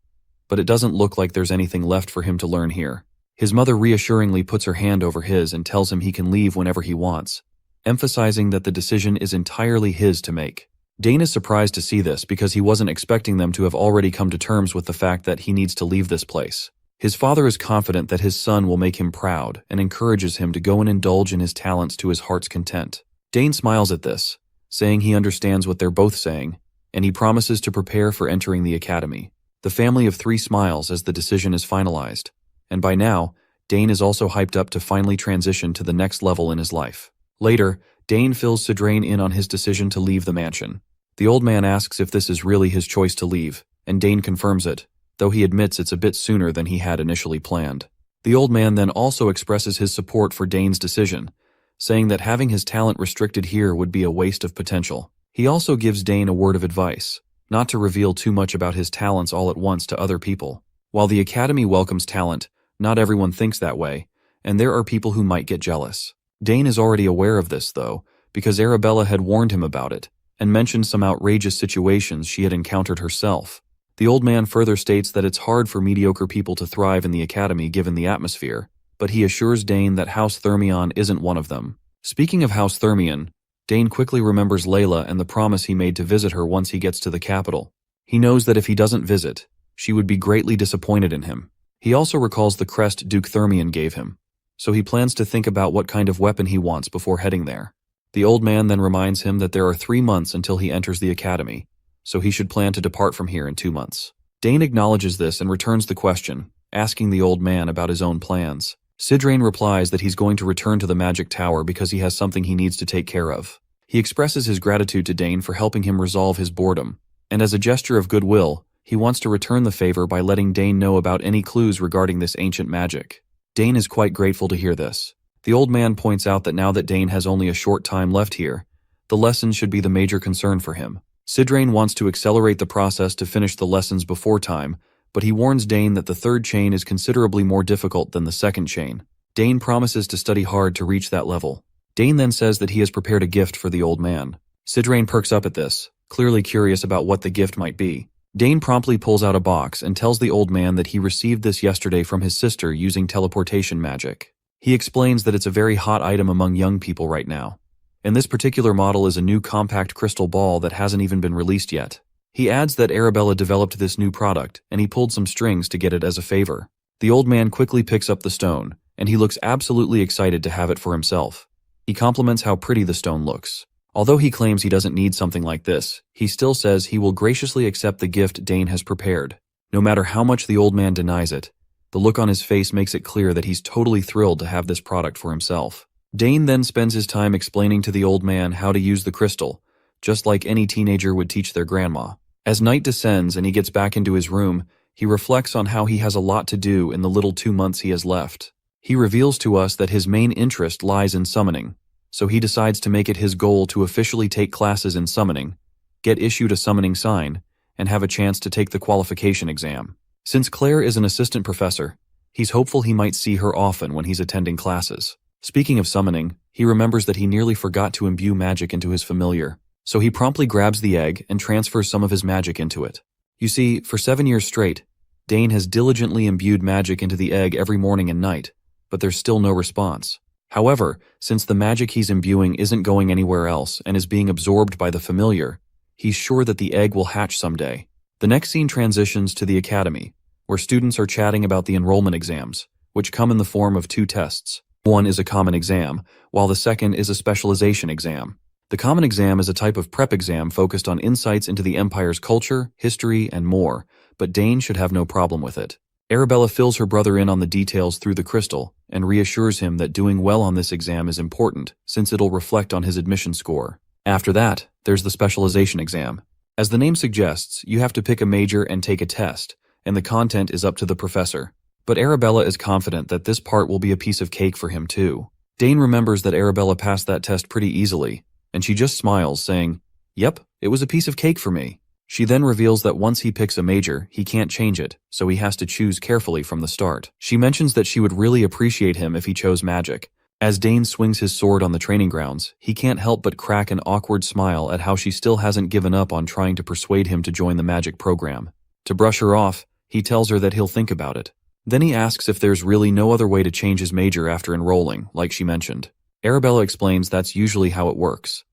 but it doesn't look like there's anything left for him to learn here. His mother reassuringly puts her hand over his and tells him he can leave whenever he wants, emphasizing that the decision is entirely his to make. Dane is surprised to see this because he wasn't expecting them to have already come to terms with the fact that he needs to leave this place. His father is confident that his son will make him proud and encourages him to go and indulge in his talents to his heart's content. Dane smiles at this, saying he understands what they're both saying, and he promises to prepare for entering the academy. The family of 3 smiles as the decision is finalized, and by now, Dane is also hyped up to finally transition to the next level in his life. Later, Dane fills Seadrain in on his decision to leave the mansion. The old man asks if this is really his choice to leave, and Dane confirms it, though he admits it's a bit sooner than he had initially planned. The old man then also expresses his support for Dane's decision, saying that having his talent restricted here would be a waste of potential. He also gives Dane a word of advice, not to reveal too much about his talents all at once to other people. While the academy welcomes talent, not everyone thinks that way, and there are people who might get jealous. Dane is already aware of this, though, because Arabella had warned him about it, and mentioned some outrageous situations she had encountered herself. The old man further states that it's hard for mediocre people to thrive in the academy given the atmosphere, but he assures Dane that House Thermion isn't one of them. Speaking of House Thermion, Dane quickly remembers Layla and the promise he made to visit her once he gets to the capital. He knows that if he doesn't visit, she would be greatly disappointed in him. He also recalls the crest Duke Thermion gave him, so he plans to think about what kind of weapon he wants before heading there. The old man then reminds him that there are 3 months until he enters the academy, so he should plan to depart from here in 2 months. Dane acknowledges this and returns the question, asking the old man about his own plans. Sidrain replies that he's going to return to the magic tower because he has something he needs to take care of. He expresses his gratitude to Dane for helping him resolve his boredom, and as a gesture of goodwill, he wants to return the favor by letting Dane know about any clues regarding this ancient magic. Dane is quite grateful to hear this. The old man points out that now that Dane has only a short time left here, the lessons should be the major concern for him. Sidrain wants to accelerate the process to finish the lessons before time, but he warns Dane that the third chain is considerably more difficult than the second chain. Dane promises to study hard to reach that level. Dane then says that he has prepared a gift for the old man. Sidrain perks up at this, clearly curious about what the gift might be. Dane promptly pulls out a box and tells the old man that he received this yesterday from his sister using teleportation magic. He explains that it's a very hot item among young people right now. And this particular model is a new compact crystal ball that hasn't even been released yet. He adds that Arabella developed this new product, and he pulled some strings to get it as a favor. The old man quickly picks up the stone, and he looks absolutely excited to have it for himself. He compliments how pretty the stone looks. Although he claims he doesn't need something like this, he still says he will graciously accept the gift Dane has prepared. No matter how much the old man denies it, the look on his face makes it clear that he's totally thrilled to have this product for himself. Dane then spends his time explaining to the old man how to use the crystal, just like any teenager would teach their grandma. As night descends and he gets back into his room, he reflects on how he has a lot to do in the little 2 months he has left. He reveals to us that his main interest lies in summoning, so he decides to make it his goal to officially take classes in summoning, get issued a summoning sign, and have a chance to take the qualification exam. Since Claire is an assistant professor, he's hopeful he might see her often when he's attending classes. Speaking of summoning, he remembers that he nearly forgot to imbue magic into his familiar, so he promptly grabs the egg and transfers some of his magic into it. You see, for 7 years straight, Dane has diligently imbued magic into the egg every morning and night, but there's still no response. However, since the magic he's imbuing isn't going anywhere else and is being absorbed by the familiar, he's sure that the egg will hatch someday. The next scene transitions to the academy, where students are chatting about the enrollment exams, which come in the form of 2 tests. One is a common exam, while the second is a specialization exam. The common exam is a type of prep exam focused on insights into the Empire's culture, history, and more, but Dane should have no problem with it. Arabella fills her brother in on the details through the crystal and reassures him that doing well on this exam is important since it'll reflect on his admission score. After that, there's the specialization exam. As the name suggests, you have to pick a major and take a test, and the content is up to the professor. But Arabella is confident that this part will be a piece of cake for him too. Dane remembers that Arabella passed that test pretty easily, and she just smiles, saying, "Yep, it was a piece of cake for me." She then reveals that once he picks a major, he can't change it, so he has to choose carefully from the start. She mentions that she would really appreciate him if he chose magic. As Dane swings his sword on the training grounds, he can't help but crack an awkward smile at how she still hasn't given up on trying to persuade him to join the magic program. To brush her off, he tells her that he'll think about it. Then he asks if there's really no other way to change his major after enrolling, like she mentioned. Arabella explains that's usually how it works.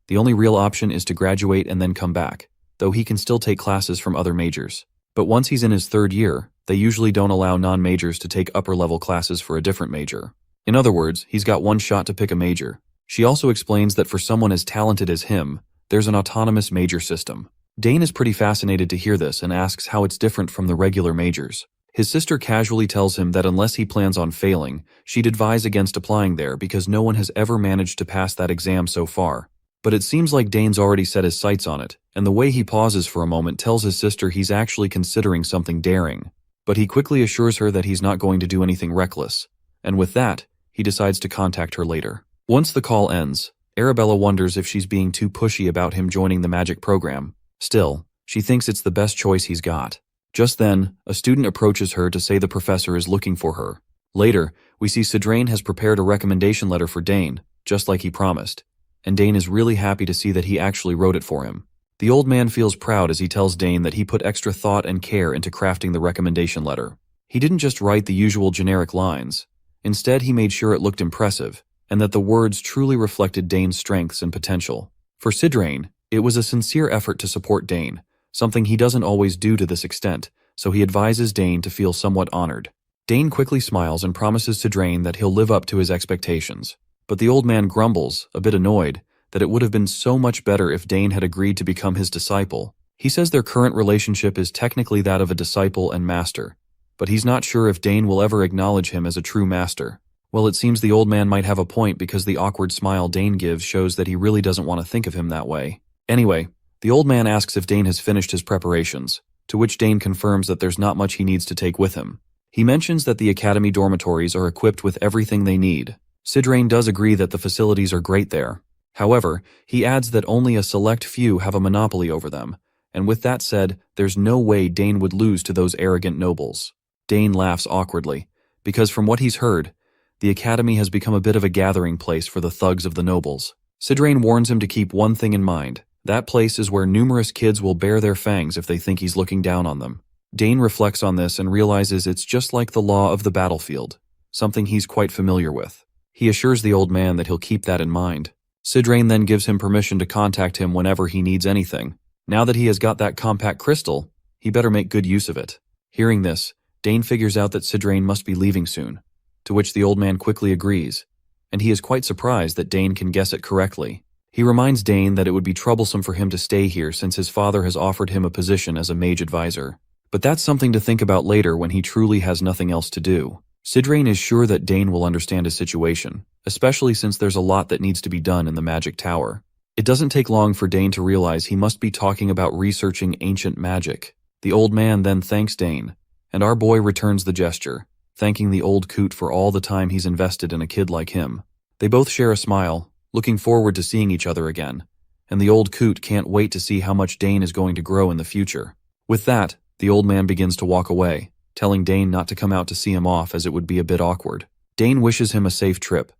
The only real option is to graduate and then come back, though he can still take classes from other majors. But once he's in his 3rd year, they usually don't allow non-majors to take upper-level classes for a different major. In other words, he's got one shot to pick a major. She also explains that for someone as talented as him, there's an autonomous major system. Dane is pretty fascinated to hear this and asks how it's different from the regular majors. His sister casually tells him that unless he plans on failing, she'd advise against applying there because no one has ever managed to pass that exam so far. But it seems like Dane's already set his sights on it, and the way he pauses for a moment tells his sister he's actually considering something daring. But he quickly assures her that he's not going to do anything reckless, and with that, he decides to contact her later. Once the call ends, Arabella wonders if she's being too pushy about him joining the magic program. Still, she thinks it's the best choice he's got. Just then, a student approaches her to say the professor is looking for her. Later, we see Sidrain has prepared a recommendation letter for Dane, just like he promised, and Dane is really happy to see that he actually wrote it for him. The old man feels proud as he tells Dane that he put extra thought and care into crafting the recommendation letter. He didn't just write the usual generic lines. Instead, he made sure it looked impressive, and that the words truly reflected Dane's strengths and potential. For Sidrain, it was a sincere effort to support Dane, something he doesn't always do to this extent, so he advises Dane to feel somewhat honored. Dane quickly smiles and promises Sidrain that he'll live up to his expectations. But the old man grumbles, a bit annoyed, that it would have been so much better if Dane had agreed to become his disciple. He says their current relationship is technically that of a disciple and master, but he's not sure if Dane will ever acknowledge him as a true master. Well, it seems the old man might have a point because the awkward smile Dane gives shows that he really doesn't want to think of him that way. Anyway, the old man asks if Dane has finished his preparations, to which Dane confirms that there's not much he needs to take with him. He mentions that the academy dormitories are equipped with everything they need. Sidrain does agree that the facilities are great there. However, he adds that only a select few have a monopoly over them, and with that said, there's no way Dane would lose to those arrogant nobles. Dane laughs awkwardly, because from what he's heard, the academy has become a bit of a gathering place for the thugs of the nobles. Sidrain warns him to keep one thing in mind. That place is where numerous kids will bare their fangs if they think he's looking down on them. Dane reflects on this and realizes it's just like the law of the battlefield, something he's quite familiar with. He assures the old man that he'll keep that in mind. Sidrain then gives him permission to contact him whenever he needs anything. Now that he has got that compact crystal, he better make good use of it. Hearing this, Dane figures out that Sidrain must be leaving soon, to which the old man quickly agrees, and he is quite surprised that Dane can guess it correctly. He reminds Dane that it would be troublesome for him to stay here since his father has offered him a position as a mage advisor. But that's something to think about later when he truly has nothing else to do. Sidrain is sure that Dane will understand his situation, especially since there's a lot that needs to be done in the magic tower. It doesn't take long for Dane to realize he must be talking about researching ancient magic. The old man then thanks Dane, and our boy returns the gesture, thanking the old coot for all the time he's invested in a kid like him. They both share a smile, looking forward to seeing each other again, and the old coot can't wait to see how much Dane is going to grow in the future. With that, the old man begins to walk away, telling Dane not to come out to see him off as it would be a bit awkward. Dane wishes him a safe trip,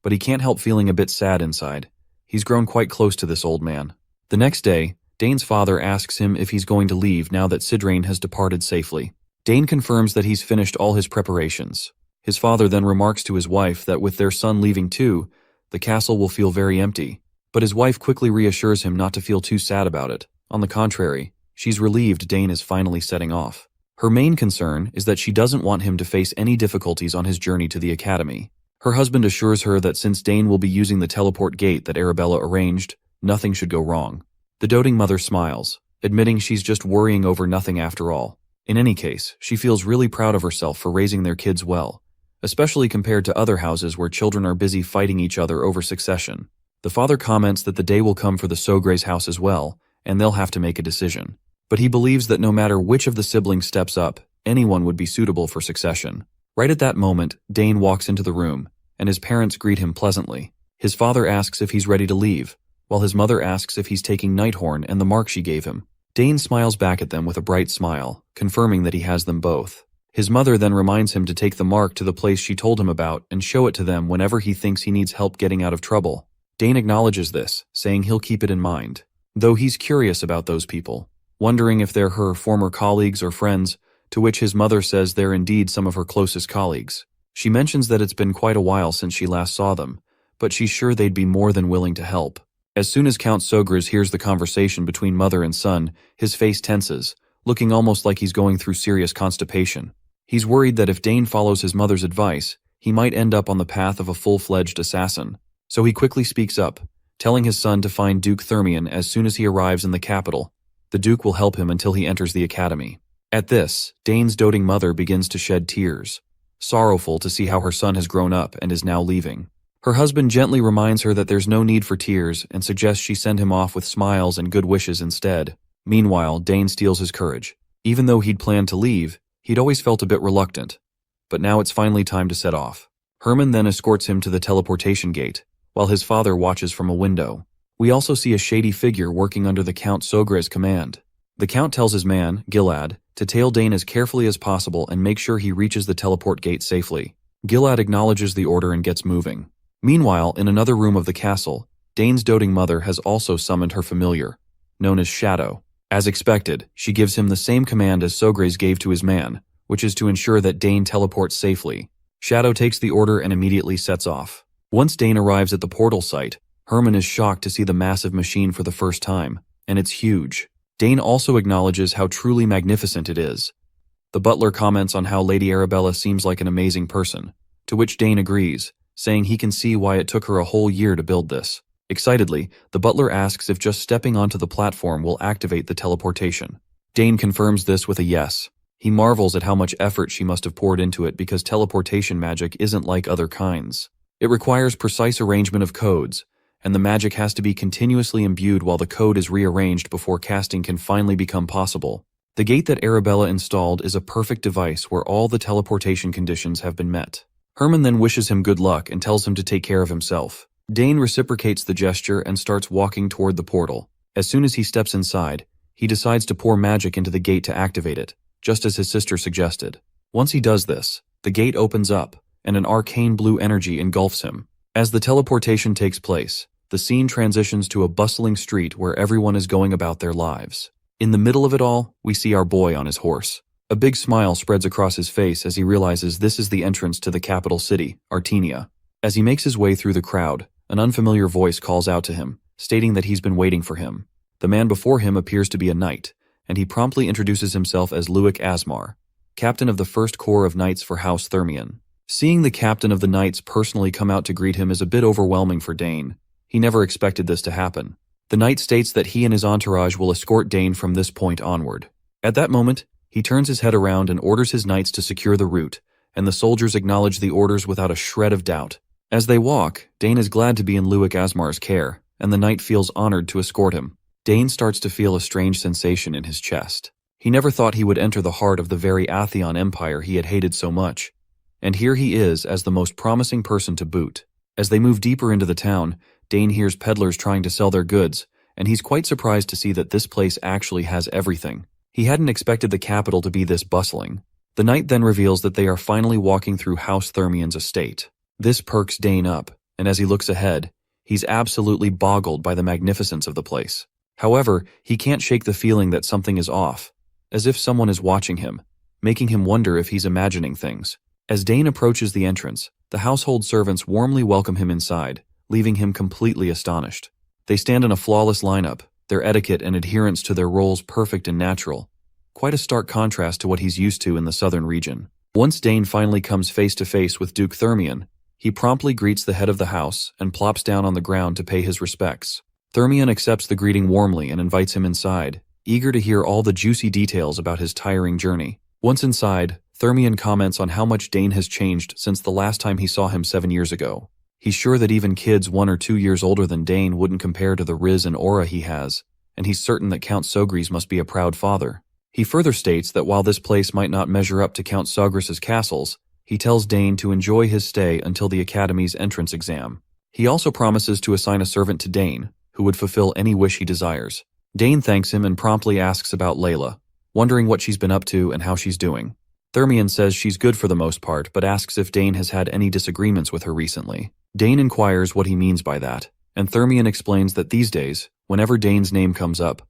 but he can't help feeling a bit sad inside. He's grown quite close to this old man. The next day, Dane's father asks him if he's going to leave now that Sidrain has departed safely. Dane confirms that he's finished all his preparations. His father then remarks to his wife that with their son leaving too, the castle will feel very empty. But his wife quickly reassures him not to feel too sad about it. On the contrary, she's relieved Dane is finally setting off. Her main concern is that she doesn't want him to face any difficulties on his journey to the academy. Her husband assures her that since Dane will be using the teleport gate that Arabella arranged, nothing should go wrong. The doting mother smiles, admitting she's just worrying over nothing after all. In any case, she feels really proud of herself for raising their kids well, especially compared to other houses where children are busy fighting each other over succession. The father comments that the day will come for the Sogre's house as well, and they'll have to make a decision. But he believes that no matter which of the siblings steps up, anyone would be suitable for succession. Right at that moment, Dane walks into the room, and his parents greet him pleasantly. His father asks if he's ready to leave, while his mother asks if he's taking Nighthorn and the mark she gave him. Dane smiles back at them with a bright smile, confirming that he has them both. His mother then reminds him to take the mark to the place she told him about and show it to them whenever he thinks he needs help getting out of trouble. Dane acknowledges this, saying he'll keep it in mind, though he's curious about those people, wondering if they're her former colleagues or friends, to which his mother says they're indeed some of her closest colleagues. She mentions that it's been quite a while since she last saw them, but she's sure they'd be more than willing to help. As soon as Count Sogres hears the conversation between mother and son, his face tenses, looking almost like he's going through serious constipation. He's worried that if Dane follows his mother's advice, he might end up on the path of a full-fledged assassin. So he quickly speaks up, telling his son to find Duke Thermion as soon as he arrives in the capital. The Duke will help him until he enters the academy. At this, Dane's doting mother begins to shed tears, sorrowful to see how her son has grown up and is now leaving. Her husband gently reminds her that there's no need for tears and suggests she send him off with smiles and good wishes instead. Meanwhile, Dane steals his courage. Even though he'd planned to leave, he'd always felt a bit reluctant. But now it's finally time to set off. Herman then escorts him to the teleportation gate, while his father watches from a window. We also see a shady figure working under the Count Sogre's command. The Count tells his man, Gilad, to tail Dane as carefully as possible and make sure he reaches the teleport gate safely. Gilad acknowledges the order and gets moving. Meanwhile, in another room of the castle, Dane's doting mother has also summoned her familiar, known as Shadow. As expected, she gives him the same command as Sogres gave to his man, which is to ensure that Dane teleports safely. Shadow takes the order and immediately sets off. Once Dane arrives at the portal site, Herman is shocked to see the massive machine for the first time, and it's huge. Dane also acknowledges how truly magnificent it is. The butler comments on how Lady Arabella seems like an amazing person, to which Dane agrees, saying he can see why it took her a whole year to build this. Excitedly, the butler asks if just stepping onto the platform will activate the teleportation. Dane confirms this with a yes. He marvels at how much effort she must have poured into it because teleportation magic isn't like other kinds. It requires precise arrangement of codes, and the magic has to be continuously imbued while the code is rearranged before casting can finally become possible. The gate that Arabella installed is a perfect device where all the teleportation conditions have been met. Herman then wishes him good luck and tells him to take care of himself. Dane reciprocates the gesture and starts walking toward the portal. As soon as he steps inside, he decides to pour magic into the gate to activate it, just as his sister suggested. Once he does this, the gate opens up, and an arcane blue energy engulfs him. As the teleportation takes place, the scene transitions to a bustling street where everyone is going about their lives. In the middle of it all, we see our boy on his horse. A big smile spreads across his face as he realizes this is the entrance to the capital city, Artenia. As he makes his way through the crowd, an unfamiliar voice calls out to him, stating that he's been waiting for him. The man before him appears to be a knight, and he promptly introduces himself as Luik Asmar, captain of the First Corps of Knights for House Thermion. Seeing the captain of the Knights personally come out to greet him is a bit overwhelming for Dane. He never expected this to happen. The knight states that he and his entourage will escort Dane from this point onward. At that moment, he turns his head around and orders his knights to secure the route, and the soldiers acknowledge the orders without a shred of doubt. As they walk, Dane is glad to be in Luik Asmar's care, and the knight feels honored to escort him. Dane starts to feel a strange sensation in his chest. He never thought he would enter the heart of the very Atheon Empire he had hated so much. And here he is as the most promising person to boot. As they move deeper into the town, Dane hears peddlers trying to sell their goods, and he's quite surprised to see that this place actually has everything. He hadn't expected the capital to be this bustling. The knight then reveals that they are finally walking through House Thermion's estate. This perks Dane up, and as he looks ahead, he's absolutely boggled by the magnificence of the place. However, he can't shake the feeling that something is off, as if someone is watching him, making him wonder if he's imagining things. As Dane approaches the entrance, the household servants warmly welcome him inside, leaving him completely astonished. They stand in a flawless lineup, their etiquette and adherence to their roles perfect and natural. Quite a stark contrast to what he's used to in the southern region. Once Dane finally comes face to face with Duke Thermion, he promptly greets the head of the house and plops down on the ground to pay his respects. Thermion accepts the greeting warmly and invites him inside, eager to hear all the juicy details about his tiring journey. Once inside, Thermion comments on how much Dane has changed since the last time he saw him 7 years ago. He's sure that even kids 1 or 2 years older than Dane wouldn't compare to the riz and aura he has, and he's certain that Count Sogris must be a proud father. He further states that while this place might not measure up to Count Sogris's castles, he tells Dane to enjoy his stay until the Academy's entrance exam. He also promises to assign a servant to Dane, who would fulfill any wish he desires. Dane thanks him and promptly asks about Layla, wondering what she's been up to and how she's doing. Thermion says she's good for the most part, but asks if Dane has had any disagreements with her recently. Dane inquires what he means by that, and Thermion explains that these days, whenever Dane's name comes up,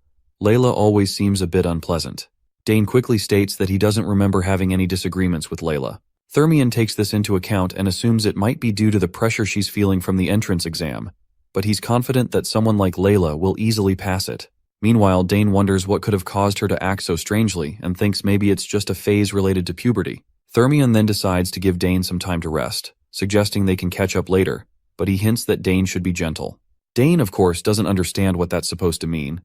Layla always seems a bit unpleasant. Dane quickly states that he doesn't remember having any disagreements with Layla. Thermion takes this into account and assumes it might be due to the pressure she's feeling from the entrance exam, but he's confident that someone like Layla will easily pass it. Meanwhile, Dane wonders what could have caused her to act so strangely and thinks maybe it's just a phase related to puberty. Thermion then decides to give Dane some time to rest, suggesting they can catch up later, but he hints that Dane should be gentle. Dane, of course, doesn't understand what that's supposed to mean,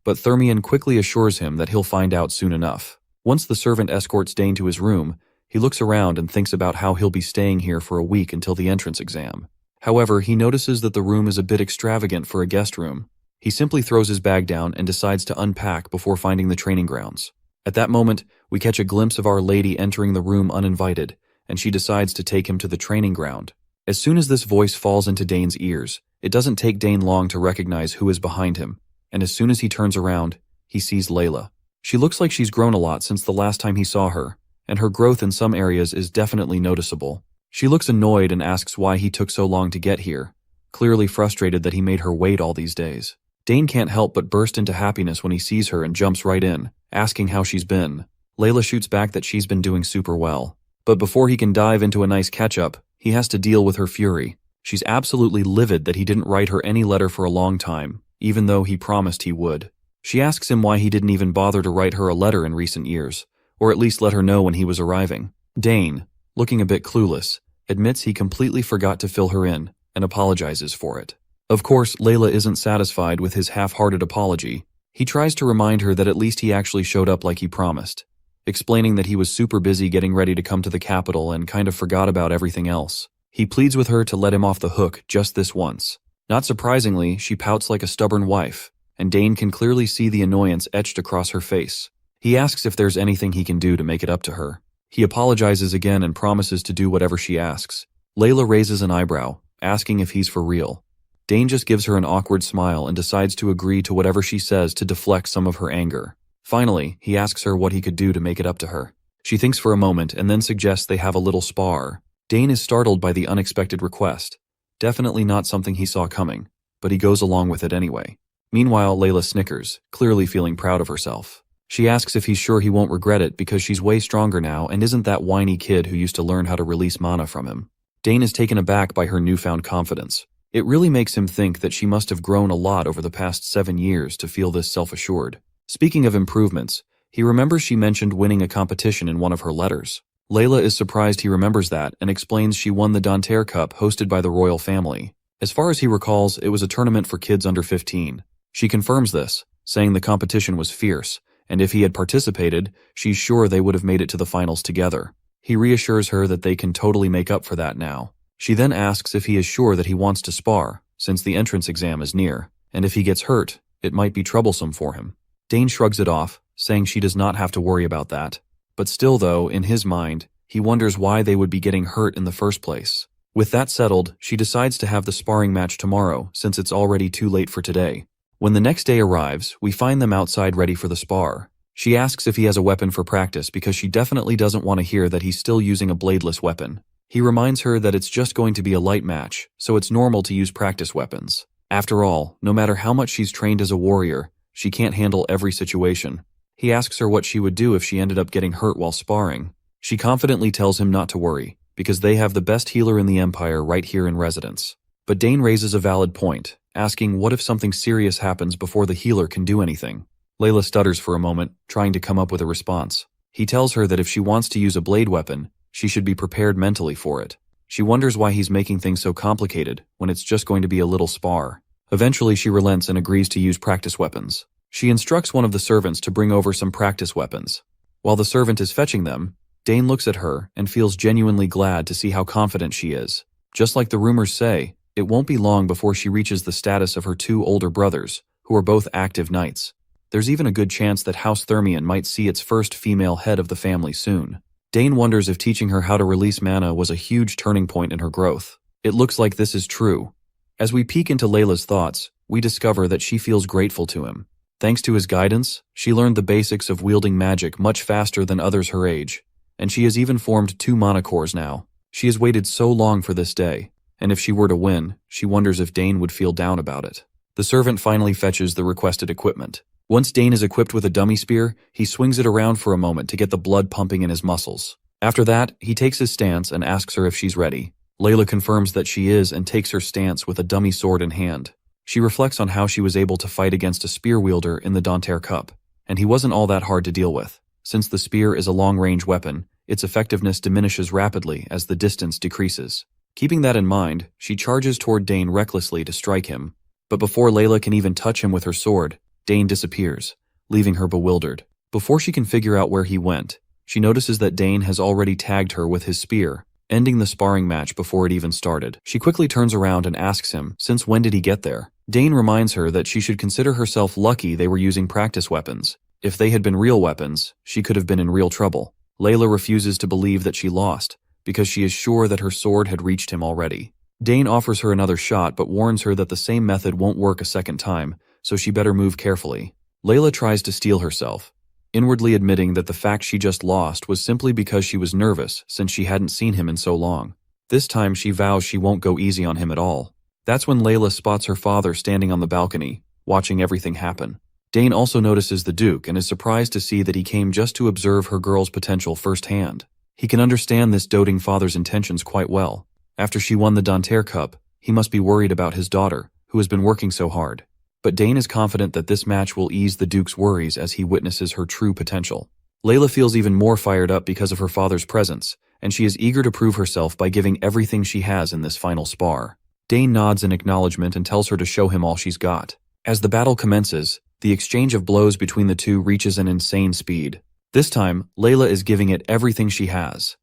but Thermion quickly assures him that he'll find out soon enough. Once the servant escorts Dane to his room, he looks around and thinks about how he'll be staying here for a week until the entrance exam. However, he notices that the room is a bit extravagant for a guest room. He simply throws his bag down and decides to unpack before finding the training grounds. At that moment, we catch a glimpse of Our Lady entering the room uninvited, and she decides to take him to the training ground. As soon as this voice falls into Dane's ears, it doesn't take Dane long to recognize who is behind him, and as soon as he turns around, he sees Layla. She looks like she's grown a lot since the last time he saw her, and her growth in some areas is definitely noticeable. She looks annoyed and asks why he took so long to get here, clearly frustrated that he made her wait all these days. Dane can't help but burst into happiness when he sees her and jumps right in, asking how she's been. Layla shoots back that she's been doing super well. But before he can dive into a nice catch-up, he has to deal with her fury. She's absolutely livid that he didn't write her any letter for a long time, even though he promised he would. She asks him why he didn't even bother to write her a letter in recent years, or at least let her know when he was arriving. Dane, looking a bit clueless, admits he completely forgot to fill her in and apologizes for it. Of course, Layla isn't satisfied with his half-hearted apology. He tries to remind her that at least he actually showed up like he promised, explaining that he was super busy getting ready to come to the capital and kind of forgot about everything else. He pleads with her to let him off the hook just this once. Not surprisingly, she pouts like a stubborn wife, and Dane can clearly see the annoyance etched across her face. He asks if there's anything he can do to make it up to her. He apologizes again and promises to do whatever she asks. Layla raises an eyebrow, asking if he's for real. Dane just gives her an awkward smile and decides to agree to whatever she says to deflect some of her anger. Finally, he asks her what he could do to make it up to her. She thinks for a moment and then suggests they have a little spar. Dane is startled by the unexpected request. Definitely not something he saw coming, but he goes along with it anyway. Meanwhile, Layla snickers, clearly feeling proud of herself. She asks if he's sure he won't regret it because she's way stronger now and isn't that whiny kid who used to learn how to release mana from him. Dane is taken aback by her newfound confidence. It really makes him think that she must have grown a lot over the past 7 years to feel this self-assured. Speaking of improvements, he remembers she mentioned winning a competition in one of her letters. Layla is surprised he remembers that and explains she won the Dronzer Cup hosted by the royal family. As far as he recalls, it was a tournament for kids under 15. She confirms this, saying the competition was fierce, and if he had participated, she's sure they would have made it to the finals together. He reassures her that they can totally make up for that now. She then asks if he is sure that he wants to spar, since the entrance exam is near, and if he gets hurt, it might be troublesome for him. Dane shrugs it off, saying she does not have to worry about that. But still though, in his mind, he wonders why they would be getting hurt in the first place. With that settled, she decides to have the sparring match tomorrow, since it's already too late for today. When the next day arrives, we find them outside ready for the spar. She asks if he has a weapon for practice because she definitely doesn't want to hear that he's still using a bladeless weapon. He reminds her that it's just going to be a light match, so it's normal to use practice weapons. After all, no matter how much she's trained as a warrior, she can't handle every situation. He asks her what she would do if she ended up getting hurt while sparring. She confidently tells him not to worry, because they have the best healer in the Empire right here in residence. But Dane raises a valid point, asking what if something serious happens before the healer can do anything. Layla stutters for a moment, trying to come up with a response. He tells her that if she wants to use a blade weapon, she should be prepared mentally for it. She wonders why he's making things so complicated when it's just going to be a little spar. Eventually she relents and agrees to use practice weapons. She instructs one of the servants to bring over some practice weapons. While the servant is fetching them, Dane looks at her and feels genuinely glad to see how confident she is. Just like the rumors say, it won't be long before she reaches the status of her 2 older brothers, who are both active knights. There's even a good chance that House Thermion might see its first female head of the family soon. Dane wonders if teaching her how to release mana was a huge turning point in her growth. It looks like this is true. As we peek into Layla's thoughts, we discover that she feels grateful to him. Thanks to his guidance, she learned the basics of wielding magic much faster than others her age, and she has even formed 2 mana cores now. She has waited so long for this day, and if she were to win, she wonders if Dane would feel down about it. The servant finally fetches the requested equipment. Once Dane is equipped with a dummy spear, he swings it around for a moment to get the blood pumping in his muscles. After that, he takes his stance and asks her if she's ready. Layla confirms that she is and takes her stance with a dummy sword in hand. She reflects on how she was able to fight against a spear wielder in the Dronzer Cup, and he wasn't all that hard to deal with. Since the spear is a long-range weapon, its effectiveness diminishes rapidly as the distance decreases. Keeping that in mind, she charges toward Dane recklessly to strike him. But before Layla can even touch him with her sword, Dane disappears, leaving her bewildered. Before she can figure out where he went, she notices that Dane has already tagged her with his spear, ending the sparring match before it even started. She quickly turns around and asks him, since when did he get there? Dane reminds her that she should consider herself lucky they were using practice weapons. If they had been real weapons, she could have been in real trouble. Layla refuses to believe that she lost, because she is sure that her sword had reached him already. Dane offers her another shot but warns her that the same method won't work a second time, so she better move carefully. Layla tries to steel herself, inwardly admitting that the fact she just lost was simply because she was nervous since she hadn't seen him in so long. This time she vows she won't go easy on him at all. That's when Layla spots her father standing on the balcony, watching everything happen. Dane also notices the Duke and is surprised to see that he came just to observe her girl's potential firsthand. He can understand this doting father's intentions quite well. After she won the Dronzer Cup, he must be worried about his daughter, who has been working so hard. But Dane is confident that this match will ease the Duke's worries as he witnesses her true potential. Layla feels even more fired up because of her father's presence, and she is eager to prove herself by giving everything she has in this final spar. Dane nods in acknowledgement and tells her to show him all she's got. As the battle commences, the exchange of blows between the two reaches an insane speed. This time, Layla is giving it everything she has.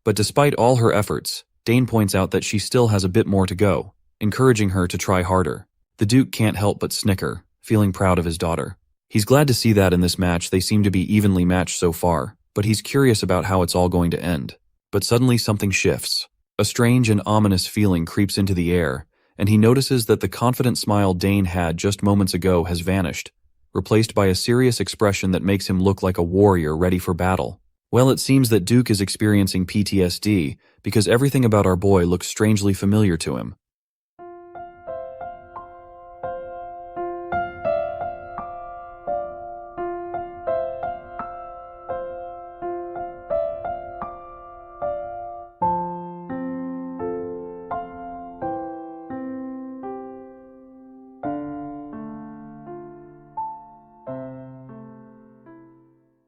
But despite all her efforts, Dane points out that she still has a bit more to go, encouraging her to try harder. The Duke can't help but snicker, feeling proud of his daughter. He's glad to see that in this match they seem to be evenly matched so far, but he's curious about how it's all going to end. But suddenly something shifts. A strange and ominous feeling creeps into the air, and he notices that the confident smile Dane had just moments ago has vanished, replaced by a serious expression that makes him look like a warrior ready for battle. Well, it seems that Duke is experiencing PTSD because everything about our boy looks strangely familiar to him.